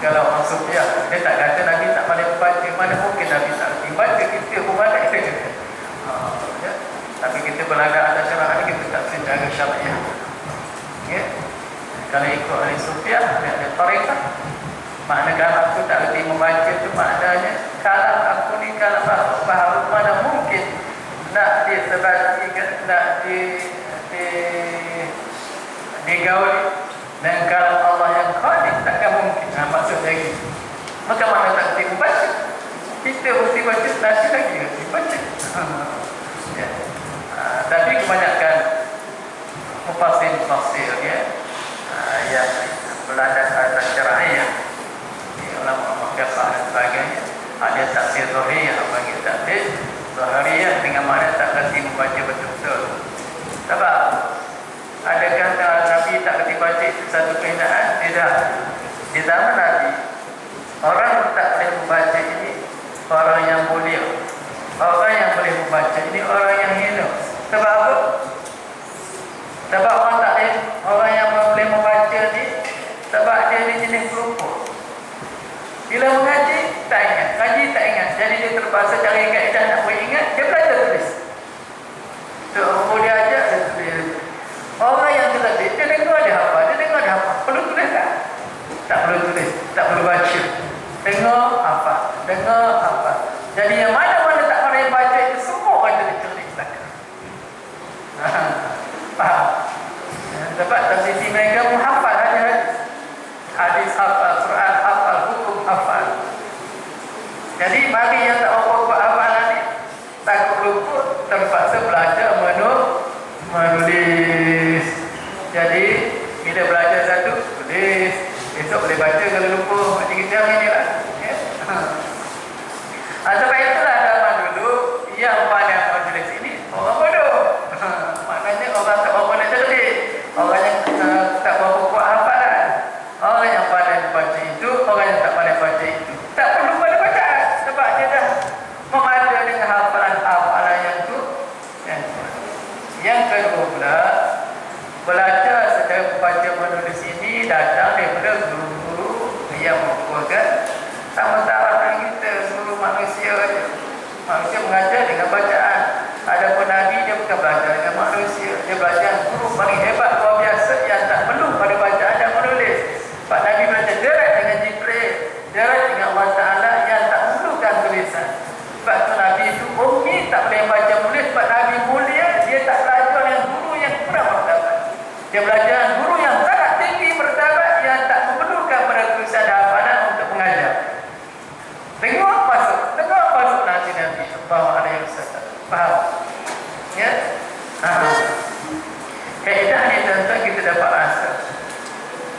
kalau orang sufiah, dia tak kata Nabi tak pandai membaca, mana mungkin Nabi tak membaca, kita pun pandai ya. Tapi kita berlagak atas syarah ini, kita tak secara syariah ya. Kalau ikut ahli sufiah, ada tarekat. Makna kalau aku tak reti membaca tu maknanya kalau aku ni kalau aku faham mana mungkin nak disebabkan nak digauli dan kalau Allah yang Khalik takkan mungkin. Maksud lagi. Maka mana tak reti membaca? Kita mesti baca nanti lagi reti baca. Ya. Tapi kebanyakan mufassir ya. Yang belajar atas syara'iyah ulama fiqh dan sebagainya ada tafsir zahiriyah bagi tafsir zahiriyah dengan makna tak reti membaca betul-betul. Sebab adakah Nabi tak reti baca itu satu kehinaan? Tidak. Di zaman Nabi orang yang tak boleh membaca ini orang yang mulia, orang yang boleh membaca ini orang yang hina. Sebab apa? Sebab orang yang boleh membaca ni sebab dia ni jenis pelupur. Bila mengaji, tak ingat. Ngaji, tak ingat. Jadi dia terpaksa cari kaedah nak boleh ingat, dia belajar tulis. So, dia ajar, dia tulis. Orang yang terlatih, dia dengar dia hafal. Dia dengar dia hafal. Perlu tulis tak? Tak perlu tulis. Tak perlu baca. Dengar, hafal. Dengar, hafal. Jadi yang mana-mana tak boleh baca itu, semua orang jadi cerdik. Faham? Sebab dalam sisi mereka pun hafal hadis hafal, Quran hafal, hukum hafal. Jadi bagi yang tak apa-apa hafalan ni takut luput, terpaksa belajar menulis. Jadi bila belajar satu, tulis. Besok boleh baca kalau lupa. Macam kita ni lah ya. Sebab itulah zaman dulu yang pandai menulis ini orang bodoh. Maknanya orang tak berapa nak cerdik, orang yang tak berapa kuat hafalan. Orang yang pandai baca itu, orang yang tak pandai baca itu tak perlu pada bacaan sebab dia dah memada dengan hafalan yang tu. Yang kedua pula, belajar secara membaca menulis ini datang daripada guru-guru yang merupakan sama-sama kita seluruh manusia. Manusia mengajar dengan bacaan. Adapun Nabi dia bukan belajar dengan manusia, dia belajar guru paling hebat luar biasa yang tak perlu pada bacaan dan menulis. Pak Nabi belajar direct dengan Jibril, direct dengan Allah Ta'ala yang tak memerlukan tulisan. Sebab tu Nabi itu ummi, tak boleh baca menulis. Sebab Nabi mulia, dia tak belajar dengan guru yang kurang martabat. Dia belajar dengan guru yang sangat tinggi martabat yang tak memerlukan pada tulisan dan hafalan untuk mengajar. Tengok masuk nanti Nabi sallallahu alaihi wasallam. Faham? Ya? Kaedah ni tuan-tuan kita dapat rasa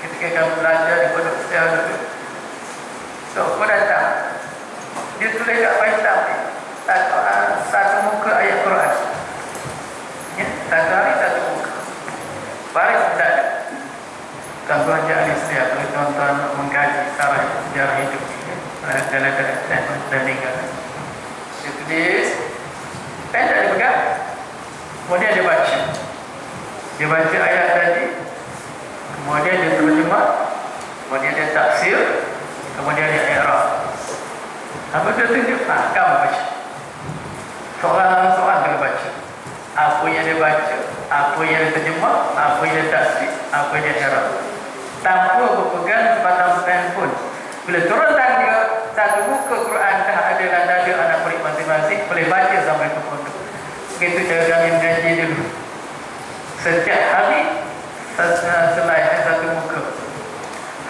ketika kamu belajar di pondok setiap dulu. So, kau datang, dia tulis kat Faisal ni satu muka ayat Quran. Ya? Satu hari satu muka. Baris tidak ada. Kamu ajar ni setiap kalau tuan-tuan mengkaji sejarah hidup ni, dalam meninggal. Dia tulis, tak dipegang. Kemudian dia baca. Dia baca ayat tadi, kemudian dia terjemah, kemudian dia tafsir, kemudian dia i'rab. Apa dia tunjuk? Kamu baca. Soalan-soalan kena baca. Apa yang dia baca, apa yang dia terjemah, apa yang dia tafsir, apa yang dia i'rab. Tanpa berpegang sebatang pun. Bila turun tangga satu muka Quran dah ada dalam dada anak murid masing-masing, boleh baca sampai ke pondok. Begitu cara kami mengaji dulu. Setiap hari selain satu muka,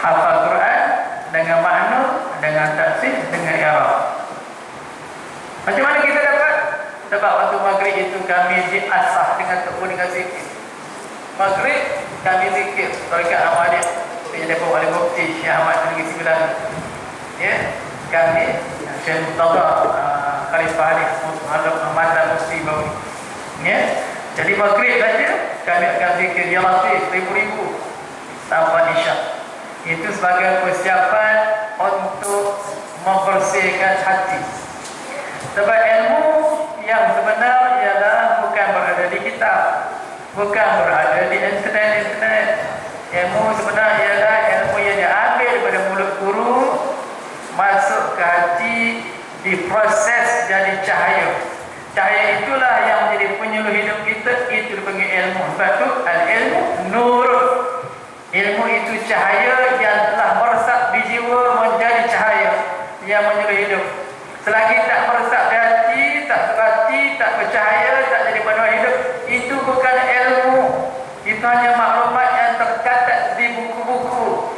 hafal Quran dengan makna, dengan tafsir, dengan i'rab. Macam mana kita dapat? Sebab waktu maghrib itu kami diasah dengan tekun dengan zikir. Maghrib kami zikir tarekat Ahmadiyah yang dibawa oleh Mufti Syekh Ahmad Negeri Sembilan. Ya, kami Syekh Murtada Khalifah Ali Mantan Mufti Bauri. Ya, jadi maghrib saja kami akan zikir ya Latif ribu-ribu tanpa isyak. Itu sebagai persiapan untuk membersihkan hati. Sebab ilmu yang sebenar ialah bukan berada di kitab, bukan berada di internet. Ilmu sebenar ialah ilmu yang diambil daripada mulut guru, masuk ke hati, diproses jadi cahaya. Cahaya itulah yang menjadi penyuluh hidup kita. Itu dipanggil ilmu. Sebab tu al-ilmu nur. Ilmu itu cahaya yang telah meresap di jiwa menjadi cahaya yang menyuluh hidup. Selagi tak meresap di hati, tak terhati, tak bercahaya, tak jadi penuh hidup, itu bukan ilmu. Itu hanya maklumat yang tercatat di buku-buku,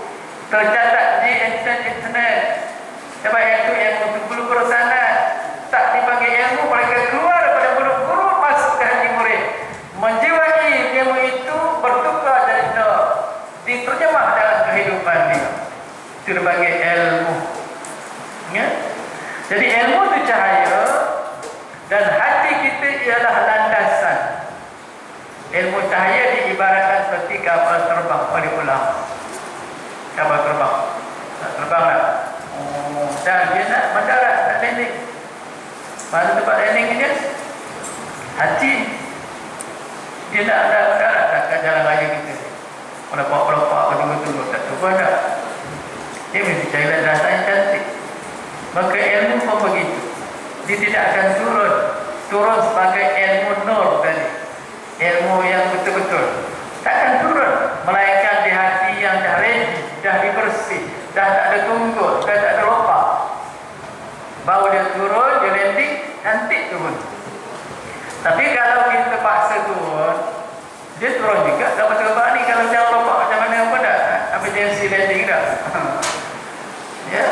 tercatat di internet. Sebab itu ilmu itu perlu perusahaan. Tak dipanggil ilmu, mereka keluar daripada mulut guru masuk ke hati murid. Menjiwai ilmu itu bertukar dari diterjemah dalam kehidupan dia. Itu dipanggil ilmu. Ya? Jadi ilmu itu cahaya dan hati kita ialah landasan. Ilmu cahaya diibaratkan seperti kapal terbang oleh ulama. Kapal terbang. Tak terbang lah. Dan dia nak mendarat, nak landing. Mana tempat landing dia? Hati. Dia nak ada mendarat tak jalan raya kita. Melompat-melompat betul-betul tak cuba dah. Dia mesti cari landasan yang cantik. Maka ilmu pun begitu. Dia tidak akan turun sebagai ilmu nur tadi, ilmu yang betul-betul takkan turun, melainkan di hati yang dah ready, dah dibersih, dah tak ada tunggul, dah tak ada lompat, baru dia turun, dia landing, nanti turun. Tapi kalau kita paksa turun, dia turun juga. Dapat terbang ni kalau jangan lompat macam mana pun dah emergency landing dah. Ya,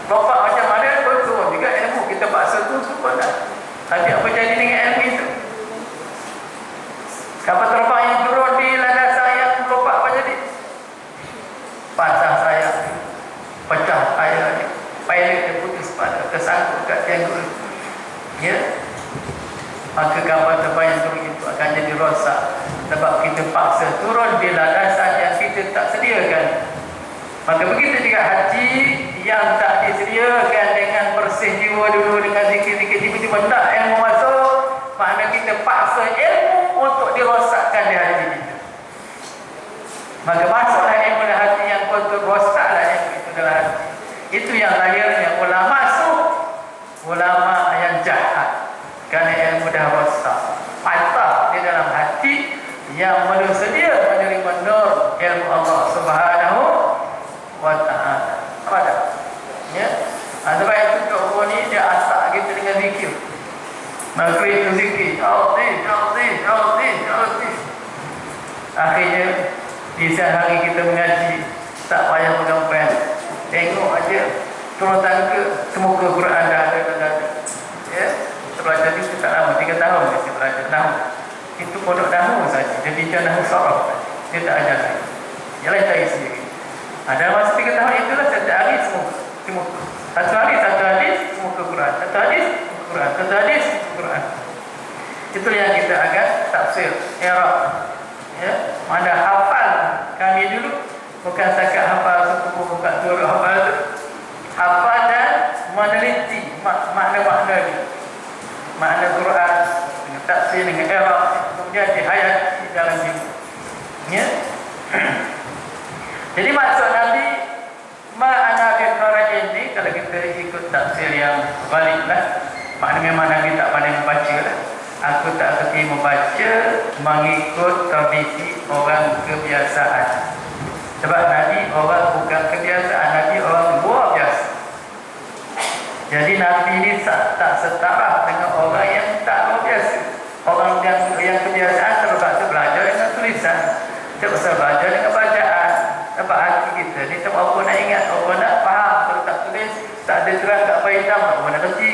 lompat macam mana pun turun juga. Ilmu kita paksa turun pun dah. Tapi apa jadi dengan ilmu itu? Kapal terbang yang turun di landasan yang lompat apa jadi? Patah sayap, pecah tayar, pilot dia putus pada, tersangkut kat tiang. Ya, maka kapal terbang yang turun itu akan jadi rosak sebab kita paksa turun di landasan yang kita tak sediakan. Maka begitu juga hati yang tak disediakan dengan bersih jiwa dulu dengan zikir-zikir, tiba-tiba tak ilmu masuk, makna kita paksa ilmu untuk dirosakkan di hati kita. Maka masuklah ilmu dalam hati yang kotor, rosaklah ilmu itu dalam hati. Itu yang lahirnya ulama ulama yang jahat, kerana ilmu dah rosak, patah di dalam hati yang belum sedia menerima nur ilmu Allah Subhanahu wa ta'ala. Apa dah? Ya. Sebab itu Tok ni dia asak kita dengan zikir. Maka itu zikir, Allah. Akhirnya di saat hari kita mengaji, tak payah pegang pen, tengok aja turun tangga, semoga Quran dah ada. Ya. Belajar itu tak lama, 3 tahun saya belajar nahu. Itu pondok nahu saja. Dia bincang nahu saraf. Dia tak ajar saya. Ialah cari sendiri. Ada masa 3 tahun itulah setiap hari semua. Satu hadis semua ke Quran. Satu hadis Quran. Satu hadis Quran. Itu yang kita akan tafsir i'rab. Ya, mana hafal kami dulu bukan setakat hafal satu buku, bukan dua hafal itu. Hafal dan meneliti makna-makna dia. Makna Quran dengan tafsir dengan i'rab, kemudian dihayati dalam jiwa. Ya. Jadi maksud Nabi ma'ana bi qara'in ini, kalau kita ikut tafsir yang baliklah, maknanya mana Nabi tak pandai membaca lah. Aku tak kerti membaca mengikut tradisi orang kebiasaan. Sebab Nabi orang bukan kebiasaan, Nabi orang luar biasa. Jadi Nabi ini tak setara dengan orang yang tak luar biasa. Orang yang kebiasaan terpaksa belajar dengan tulisan, terpaksa belajar dengan bacaan. Sebab hati kita ni tak apa nak ingat, apa nak faham. Kalau tak tulis, tak ada terang kat apa hitam, apa nak kerti.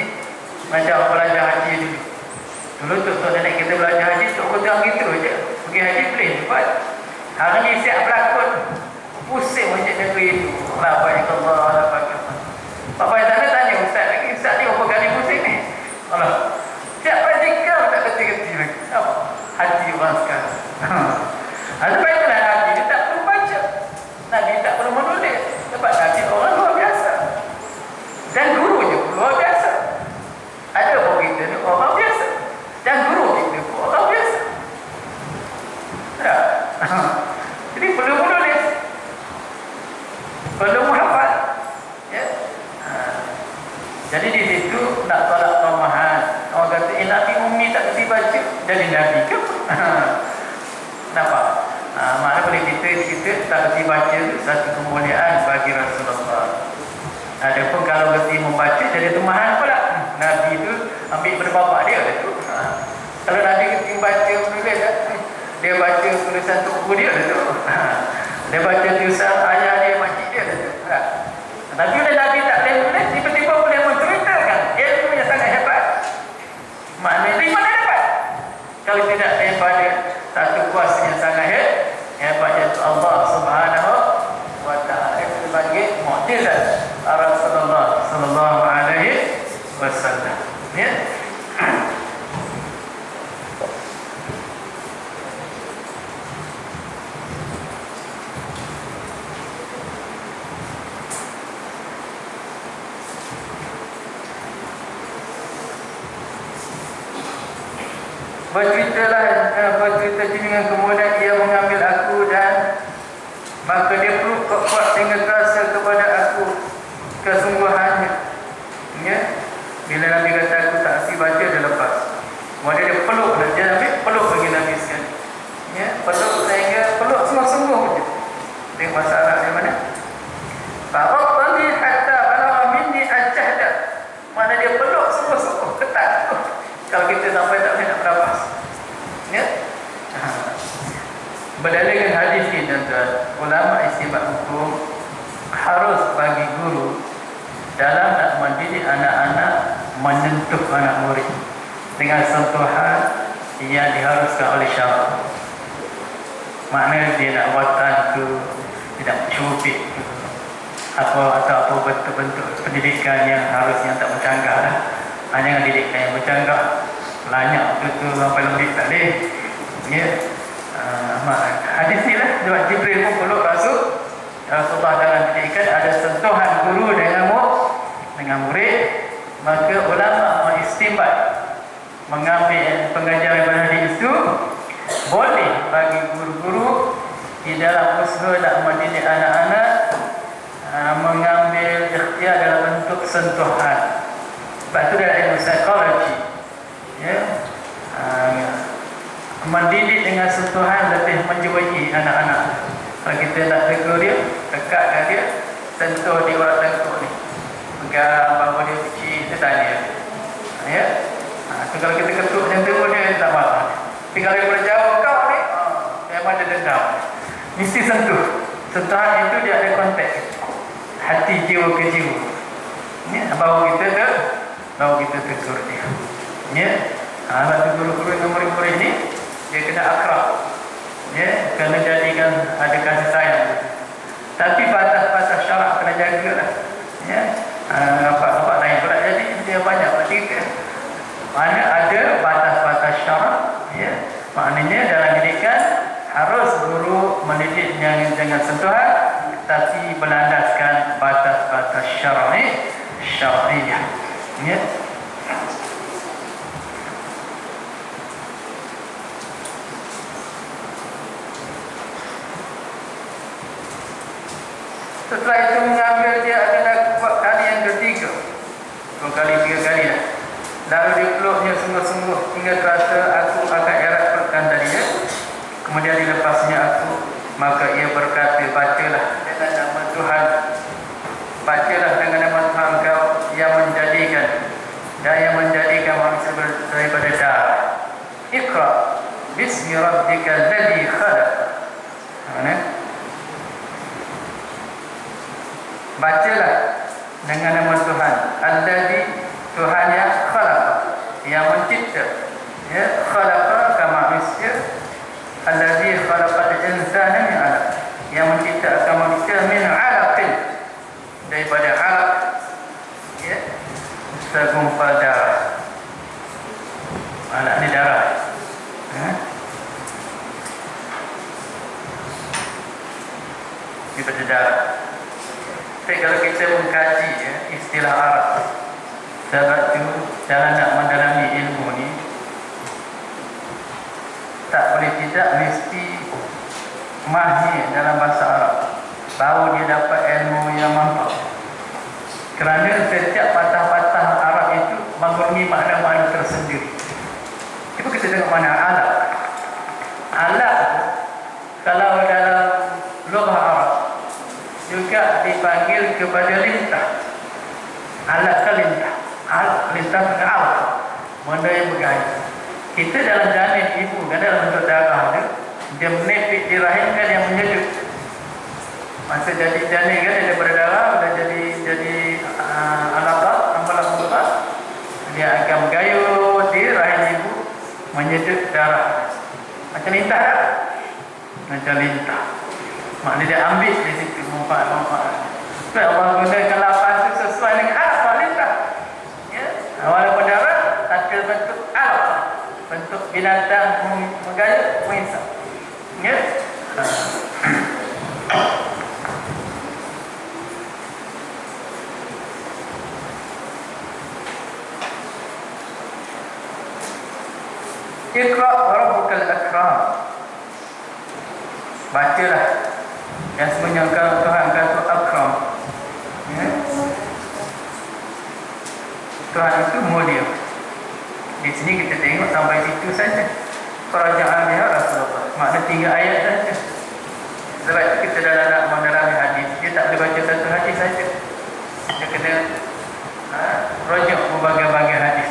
Macam belajar haji dulu. Dulu tok nenek kita belajar haji, tok terang gitu je. Pergi haji boleh cepat. Hari ni siap berlakon, pusing macam negeri itu. Apa yang Allah lakukan. Bapa yang tak ada tanya ustaz lagi, ustaz ni berapa kali pusing ni? Allah. Siap praktikal tak kerti-kerti lagi. Apa? Hati orang sekarang. Sebab itulah Nabi dia tak perlu baca. Nabi tak perlu menulis. Sebab Nabi orang luar biasa. Dan gurunya pun luar biasa. Ada orang kita ni orang biasa. Dan guru kita pun orang biasa. Tak? Jadi perlu menulis. Perlu menghafal. Ya? Jadi di situ nak tolak tomahan. Orang kata, Nabi Ummi tak kerti baca. Jadi Nabi ke? Nampak? Mana boleh kita kita tak kerti baca itu satu kemuliaan bagi Rasulullah. Adapun kalau kerti membaca jadi tumahan pula. Nabi itu ambil pada bapak dia tu. Kalau Nabi kerti baca menulis, dia baca tulisan tubuh dia tu. Dia baca tulisan ayah dia, makcik dia tu. Tapi bila Nabi tak boleh menulis, tiba-tiba boleh menceritakan. Ilmunya sangat hebat. Maknanya dari mana dapat? Kalau tidak daripada satu kuasa yang sangat hebat, iaitu Allah Subhanahu wa Ta'ala. Itu sebagai mukjizat Rasulullah sallallahu alaihi wasallam. Ya. Bercerita dengan kemudian ia mengambil aku dan maka dia peluk kuat dengan rasa kepada aku kesungguhannya. Ya. Bila Nabi kata aku tak si baca dia lepas. Kemudian dia peluk dan dia ambil peluk bagi Nabi sekali. Ya, peluk sehingga peluk sungguh-sungguh je. Tengok bahasa Arab di mana? Fa'atani hatta balagha minni al-jahda. Mana dia peluk sungguh-sungguh ketat. Kalau kita sampai tak boleh nak berapas. Ya. Berdasarkan hadis ini tuan-tuan, ulama istimbat hukum harus bagi guru dalam nak mendidik anak-anak menyentuh anak murid dengan sentuhan yang diharuskan oleh syarak. Maknanya dia nak watan ke, tidak cubit ke, atau apa bentuk-bentuk pendidikan yang harusnya tak bercanggah lah. Hanya didikan yang bercanggah, lanyak betul sampai lembik tak boleh. Ya. Hadis ni lah sebab Jibril pun peluk Rasulullah dalam didikan ada sentuhan guru dengan murid. Maka ulama mengistimbat mengambil pengajaran hadis itu boleh bagi guru-guru di dalam usaha nak mendidik anak-anak mengambil ikhtiar dalam bentuk sentuhan. Sebab itu dalam ilmu psikologi, ya, mendidik dengan sentuhan lebih menjiwai anak-anak. Kalau kita nak tegur dia, dekatkan dia, sentuh di urat tengkuk ni, pegang bahu dia kecil, kita tanya, ya. Kalau kita ketuk macam tu dia tak marah. Tapi kalau dia berjauh kau ni, memang dia dendam. Mesti sentuh. Sentuhan itu dia ada konteks hati jiwa ke jiwa. Ya, baru kita tegur dia. Ya, anak guru-guru dengan murid-murid ni dia kena akrab. Ya, kena jadikan ada kasih sayang. Tapi batas-batas syarak kena jagalah. Ya, nampak lain pula jadi dia banyak bertiga. Mana ada batas-batas syarak, ya. Maknanya dalam didikan harus guru mendidiknya dengan sentuhan, tapi berlandaskan batas-batas syar'iyah. Ya. Setelah itu mengambil dia adalah kali yang ketiga, 2 kali 3 kali dah. Lalu dipeluknya sungguh-sungguh hingga terasa aku akan eratkan darinya. Kemudian dilepasnya aku, maka ia berkata, bacalah dengan nama Tuhan, bacalah dengan nama Tuhan kau yang menjadikan manusia daripada darah. Iqra bismi rabbikal ladzi khalaq. Bacalah dengan nama Tuhan, alladzi, Tuhan yang khalaq, yang mencipta. Ya, khalaqa kama manusia, alladzi khalaqal insana min 'alaq, yang menciptakan manusia min 'alaqin, daripada 'alaq, ya, segumpal darah. 'Alaq ni darah. Daripada darah. Tapi kalau kita mengkaji, ya, istilah Arab, sebab itu dalam nak mendalami ilmu ni tak boleh tidak mesti mahir dalam bahasa Arab baru dia dapat ilmu yang mampu. Kerana setiap patah-patah Arab itu mengandungi makna-makna tersendiri. Cuba kita tengok mana alat. Alat kalau dalam juga dipanggil kepada lintah. Alat ke lintah. Alat lintah dengan alat. Benda yang bergaya. Kita dalam janin ibu kan dalam bentuk darah dia menepik di rahim kan yang menyejuk. Masa jadi janin kan dia berdarah, dah jadi alaqah, amalan mudghah. Dia akan menggayut di rahim ibu, menyejuk darah. Macam lintah tak? Macam lintah. Maknanya dia ambil di situ manfaat-manfaat. Sebab Allah gunakan lapan itu sesuai dengan apa lintah. Ya, walaupun darah, tapi bentuk alat, bentuk binatang menggayut, mengisap. Ya. Iqra wa rabbukal akram. Bacalah yang sebenarnya Tuhan kata akram. Ya. Tuhan itu mulia. Di sini kita tengok sampai situ saja. Kerajaan dia Rasulullah. Makna 3 ayat saja. Sebab itu kita dah nak menerangkan hadis. Dia tak boleh baca satu hadis saja. Dia kena rujuk berbagai-bagai hadis.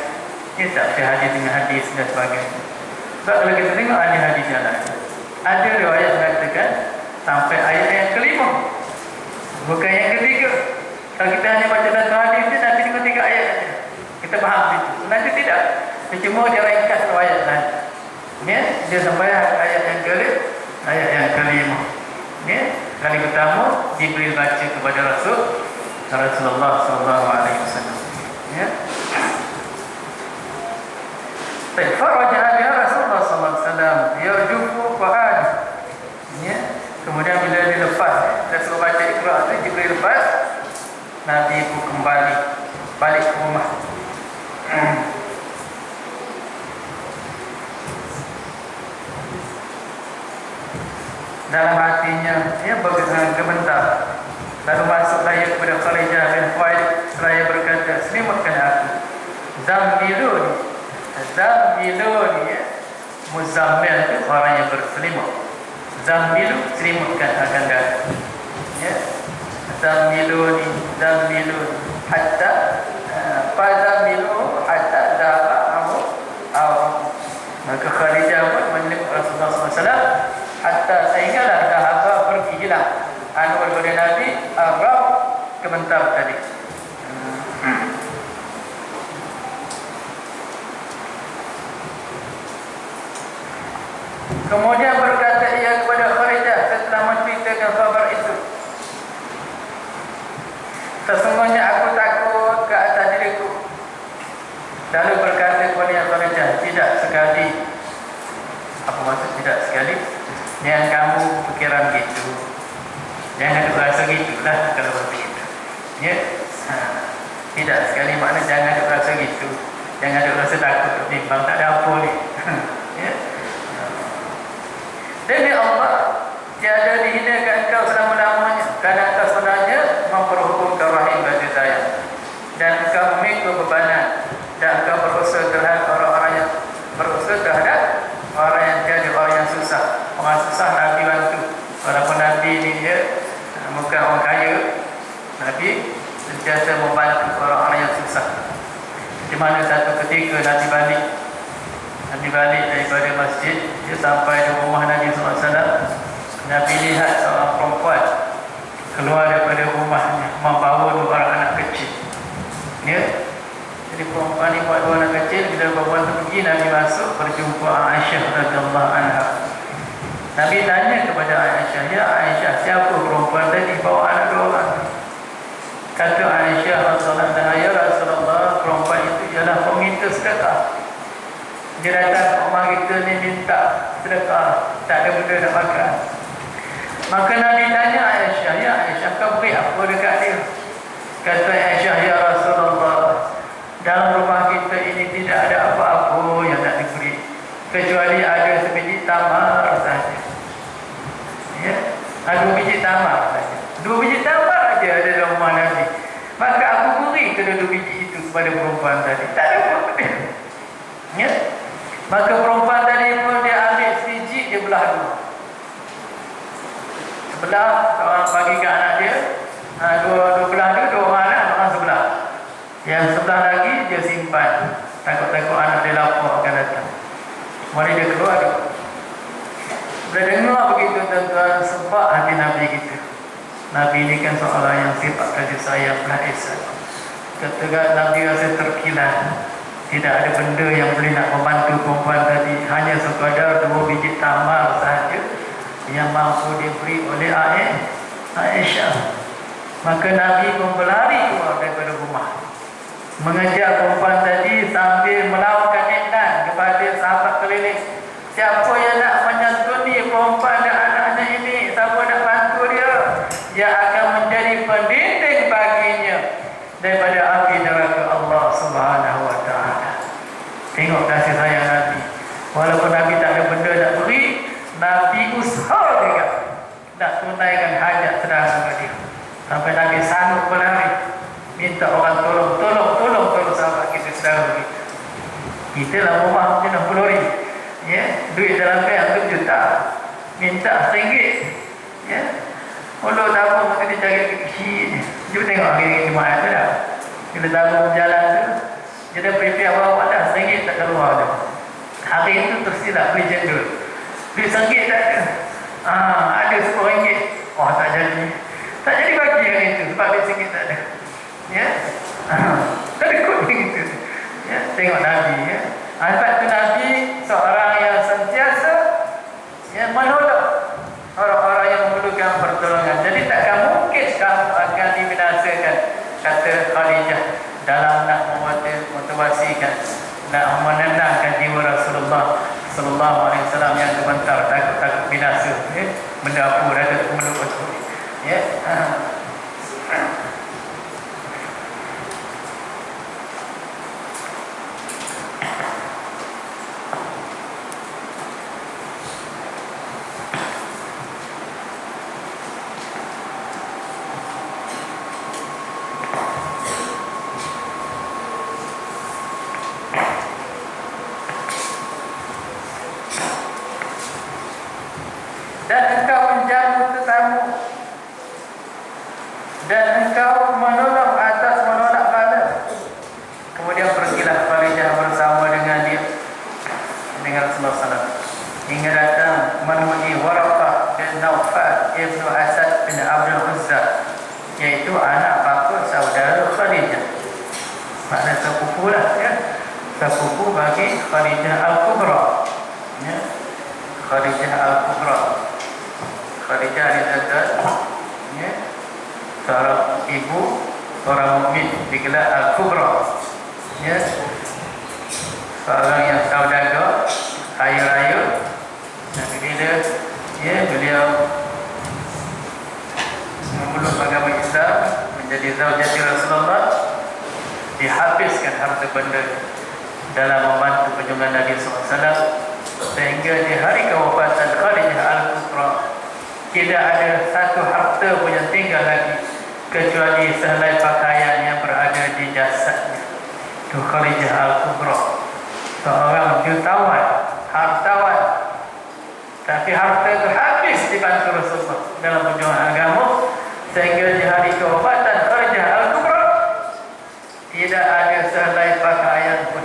Dia tak boleh hadis dengan hadis dan sebagainya. Sebab kalau kita tengok ada hadis yang lain, ada riwayat mengatakan sampai ayat yang kelima, bukan yang ketiga. Kalau kita hanya baca satu hadis dia nanti tengok 3 ayat saja, kita faham itu. Nanti tidak. Dia cuma dia ringkas riwayat lain. Ya, dia sampai ayat yang kelima. Ya, kali pertama Jibril baca kepada Rasulullah sallallahu alaihi wasallam. Ya. Baik, faraja biha Rasulullah sallallahu alaihi wasallam yarjufu fa'ad. Ya. Kemudian bila dilepas, Rasul baca Iqra tu Jibril lepas, Nabi pun kembali balik ke rumah. Dalam hatinya ia bergementar. Lalu masuklah ia kepada Kharijah bin Khuwailid seraya berkata, "Selimatkan aku." Zammiluni. Zammiluni, ya. Muzammil itu orang yang berselimut. Zammilu, selimutkan akan datang. Ya. Zammiluni hatta fazammilu hatta da'ahu aw. Maka Kharijah pun menyebut Rasulullah SAW hatta sehinggalah dahaba pergi hilang anwar pada Nabi Arab kementar tadi. Kemudian berkata ia kepada Kharijah setelah menceritakan khabar itu, "Sesungguhnya aku takut ke atas diriku." Lalu berkata kepada Kharijah, "Tidak sekali." Apa maksud tidak sekali? Jangan kamu pikiran gitu, jangan berasa gitulah kalau begitu. Ya, tidak sekali makna jangan berasa gitu, jangan berasa takut tertimbang, tak ada apa ni. Ya. Demi Allah, tiada dihinakan engkau selama-lamanya, kerana engkau sebenarnya memperhubungkan rahim bagi saya, dan engkau memikul bebanan, dan engkau berusaha terhadap orang-orang yang orang yang jadi orang yang susah. Orang susah Nabi bantu. Walaupun Nabi ni dia bukan orang kaya, Nabi sentiasa membantu orang-orang yang susah. Di mana satu ketika Nabi balik daripada masjid, dia sampai di rumah Nabi SAW. Nabi lihat seorang perempuan keluar daripada rumahnya membawa 2 orang anak kecil. Ya. Jadi perempuan ni buat 2 anak kecil. Bila perempuan tu pergi, Nabi masuk berjumpa Aisyah radhiyallahu anha. Nabi tanya kepada Aisyah, "Ya Aisyah, siapa perempuan tadi bawa anak 2 orang?" Kata Aisyah radhiyallahu anha, "Ya Rasulullah, perempuan itu ialah peminta sedekah. Dia datang ke rumah kita ni minta sedekah, tak ada benda nak makan." Maka Nabi tanya Aisyah, "Ya Aisyah, kau beri apa dekat dia?" Kata Aisyah, "Ya Rasulullah, dalam rumah kita ini tidak ada apa-apa yang nak diberi, kecuali ada sebiji tamar saja." Ya, ada 2 biji tamar saja. 2 biji tamar saja ada dalam rumah Nabi. Maka aku beri kedua 2 biji itu kepada perempuan tadi. Tak ada apa-apa. Ya. Maka perempuan tadi pun dia ambil sebiji, dia belah 2. Sebelah orang bagi ke anak dia, Mari dia keluar. Bila dengar begitu tuan-tuan, sebab hati Nabi kita. Nabi ini kan seorang yang sifat kasih sayang belah ihsan. Ketika Nabi rasa terkilan, tidak ada benda yang boleh nak membantu perempuan tadi, hanya sekadar 2 biji tamar sahaja yang mampu diberi oleh Aisyah. Maka Nabi pun berlari keluar daripada rumah, mengejar perempuan tadi sambil melakukan iklan kepada sahabat keliling. Siapa yang nak menyantuni perempuan dan anak-anak ini, siapa nak bantu dia, dia akan menjadi pendinding baginya daripada api neraka Allah Subhanahu wa taala. Tengok kasih sayang Nabi. Walaupun Nabi tak ada benda nak beri, Nabi usaha juga nak tunaikan hajat saudara dia. Sampai Nabi sanggup berlari minta orang tolong sahabat kita, saudara kita. Kita lah rumah macam 60 ribu, ya, duit dalam bank 1 juta, minta RM1, ya. Kalau tabung maka dia cari kecil. Jom tengok hari jemaah tu dah. Bila tabung berjalan tu, dia dah prepare awal-awal dah, RM1 tak keluar dah. Hari itu tersilap beli jendul. Beli RM1 tak ada. Ada RM10. Oh, tak jadi. Tak jadi bagi hari itu sebab beli RM1 tak ada. Ya. Tak ada kot begitu. Ya, tengok Nabi, ya. Sebab tu Nabi seorang yang sentiasa, ya, menolong orang-orang yang memerlukan pertolongan. Jadi takkan mungkin kamu akan dibinasakan, kata Khadijah, dalam nak memotivasikan, nak menenangkan jiwa Rasulullah sallallahu alaihi wasallam yang sebentar takut binasa, ya, mendapur ada memeluk Rasul, ya. Dan engkau menjamu tetamu, dan engkau menolong atas menolak bala. Kemudian pergilah Khadijah bersama dengan dia, dengan Rasulullah SAW, hingga datang menemui Waraqah bin Naufal ibn Asad bin Abdul Uzza, iaitu anak bapa saudara Khadijah. Maknanya sepupu lah, ya, sepupu bagi Khadijah Al-Kubra, ya. Khadijah Al-Kubra, Khadijah adalah, ya, seorang ibu, seorang mukmin, digelar Al-Kubra, ya, seorang yang saudagar, kaya raya. Dan bila, ya, beliau memeluk agama Islam, menjadi zaujati Rasulullah, dihabiskan harta benda dalam membantu perjuangan Nabi SAW, sehingga di hari kewafatan Khadijah Al-Kubra tidak ada satu harta pun yang tinggal lagi kecuali sehelai pakaian yang berada di jasadnya. Itu Khadijah Al-Kubra, seorang jutawan, hartawan, tapi harta itu habis dibantu Rasulullah dalam perjuangan agama, sehingga di hari kewafatan Khadijah Al-Kubra tidak ada sehelai pakaian pun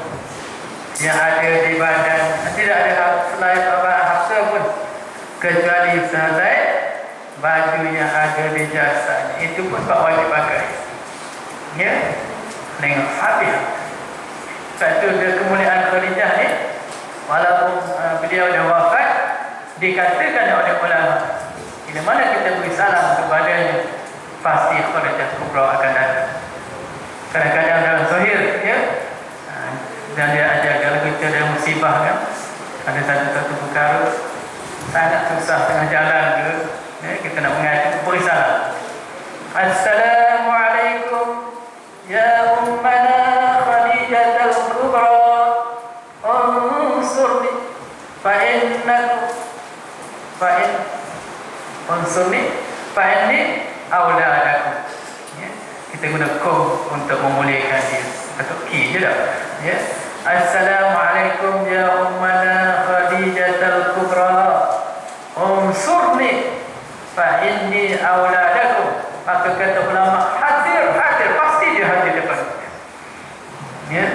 yang ada di badan, tidak ada sehelai harta pun kecuali sehelai baju yang ada di jasad. Itu pun tak wajib pakai, ya. Tengok habis. Satu kemuliaan Khadijah ni, walaupun beliau dah wafat, dikatakan oleh ulama, bila mana kita beri salam kepadanya, pasti Khadijah Kubra akan datang. Kadang-kadang dalam zahir, ya, dan dia ajar kalau kita ada musibah, kan, ada satu perkara sangat susah tengah jalan ke, ya, kita nak mengatakan beri salam. Assalamualaikum ya ummana Khadijah al-Kubra, unsurni fa inni auladakum, ya, kita guna kum untuk memuliakan dia atau ki je dah, ya. Assalamualaikum ya ummana Khadijah al-Kubra, unsurni fa inni auladakum. Maka kata ulama, hadir, pasti dia hadir depan kita, ya.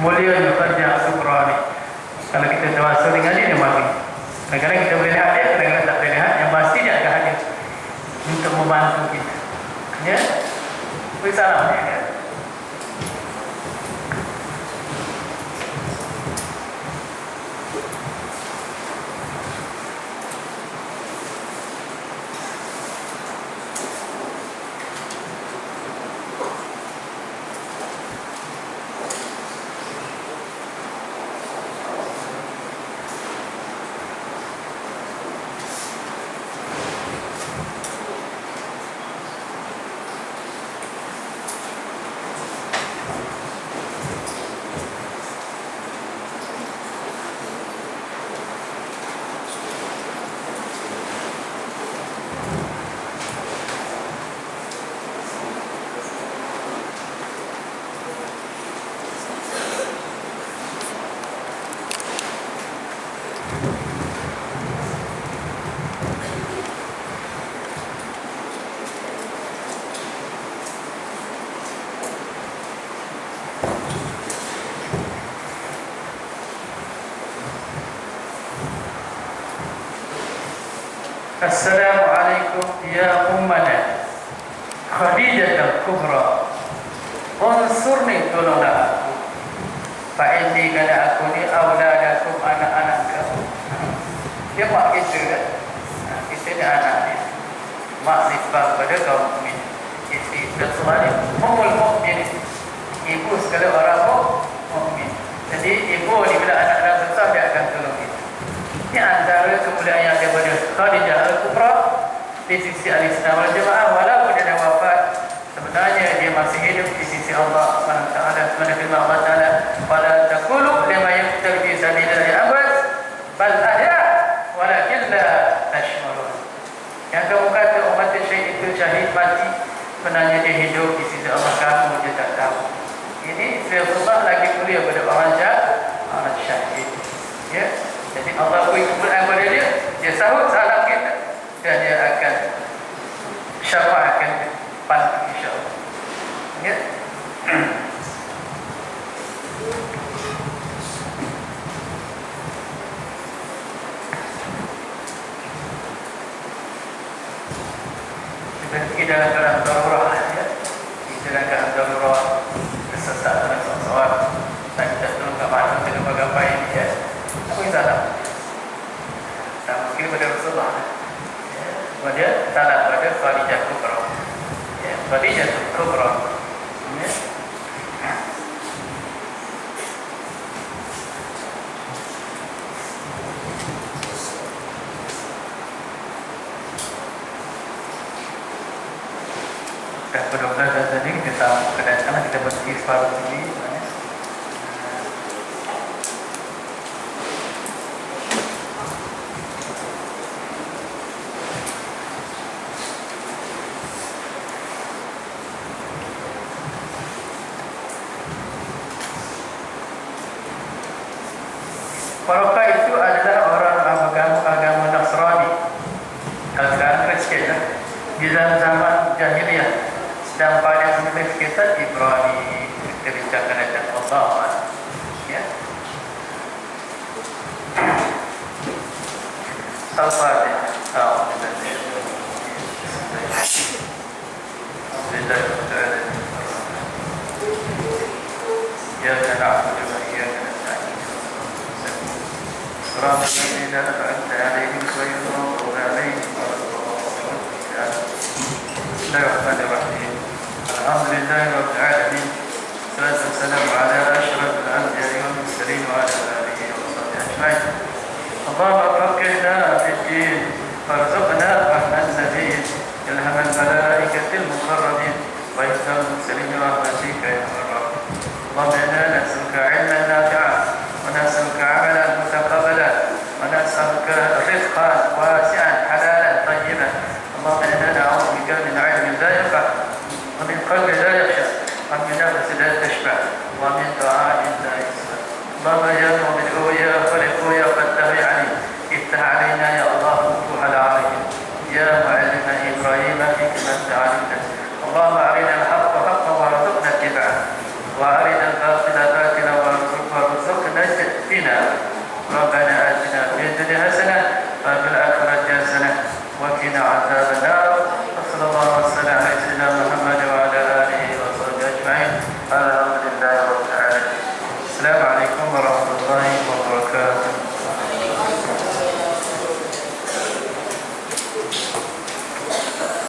Mulianya Khadijah Al-Kubra ni, kalau kita tawasul dengan dia, Ya, beri salam ya. Assalamualaikum ya ummana Khadijah al-Kubra, unsurni, tolonglah aku, fa'inni, kerana aku ni auladakum, anak-anak kamu. Dia mak kita kan, kita ni anak dia, mak nisbah pada kaum mukmin, isteri dan suami ummul mukmin, ibu segala orang mukmin. Jadi ibu ni bila anak-anak besar dia akan tolong kita. Ini antara kemuliaan yang daripada Khadijah al-Kubra di sisi Al-Islam wal Jamaah. Walaupun dia dah wafat, sebenarnya dia masih hidup di sisi Allah SWT. Sebenarnya firman Allah Ta'ala, wala taqulu lima yuqtal fi sabilillahi amwat bal ahya walakin la tash'urun. Yang kamu kata umat syahid itu syahid mati, sebenarnya dia hidup di sisi Allah, kamu je tak tahu. Ini firman lagi mulia pada orang syahid. Ya. Jadi Allah beri kemuliaan kepada dia, dia sahut salam kita dan dia akan syafaatkan pantas, insya-Allah. Ya. Kita pergi dalam keadaan darurat ya. Kita dalam keadaan darurat, tersesat dalam sesuatu, dan kita tolong kat mana kita gapai ini ya. Apa yang salah? Tak mungkin pada Rasulullah ya. Kemudian salah pada Khadijah Kubra ya. Khadijah Kubra ya. Dah pukul 12 tadi kita kedatangan, kita berhenti separuh sini ya. Mereka itu adalah orang agama Nasrani, agama Kristian di dalam zaman jahiliyah, sedang pada menulis kitab Ibrani kita bincangkan tentang Allah ya. Al-Fatihah. Ya na'budu wa iyyaka nasta'in. صراط الذين أنعمت عليهم غير المغضوب عليهم ولا الضالين. بسم الله الرحمن الرحيم. الحمد لله رب العالمين، والصلاة والسلام على أشرف الأنبياء والمرسلين وعلى آله وصحبه أجمعين. اللهم فقهنا في الدين وارزقنا فهم النبيين، إلهم الملائكة المقربين وإلهم المرسلين برحمتك يا رب. اللهم إنا نسألك علما نافعا ونسألك عملا متقبلا ونسألك رزقا واسعا حلالا طيبا. اللهم إنا نعوذ بك من علم لا ينفع ومن قلب لا يخشع ومن نفس لا تشبع ومن دعاء لا يسمع. اللهم يا مؤمن يا خالق يا فتاح يا عليم، افتح علينا يا الله فتوح العليم، يا معلم إبراهيم حكمة علمنا. اللهم أرنا الحق حقا وارزقنا اتباعه، وأرنا الباطل باطلا وارزقنا اجتنابه. ربنا آتنا في الدنيا حسنة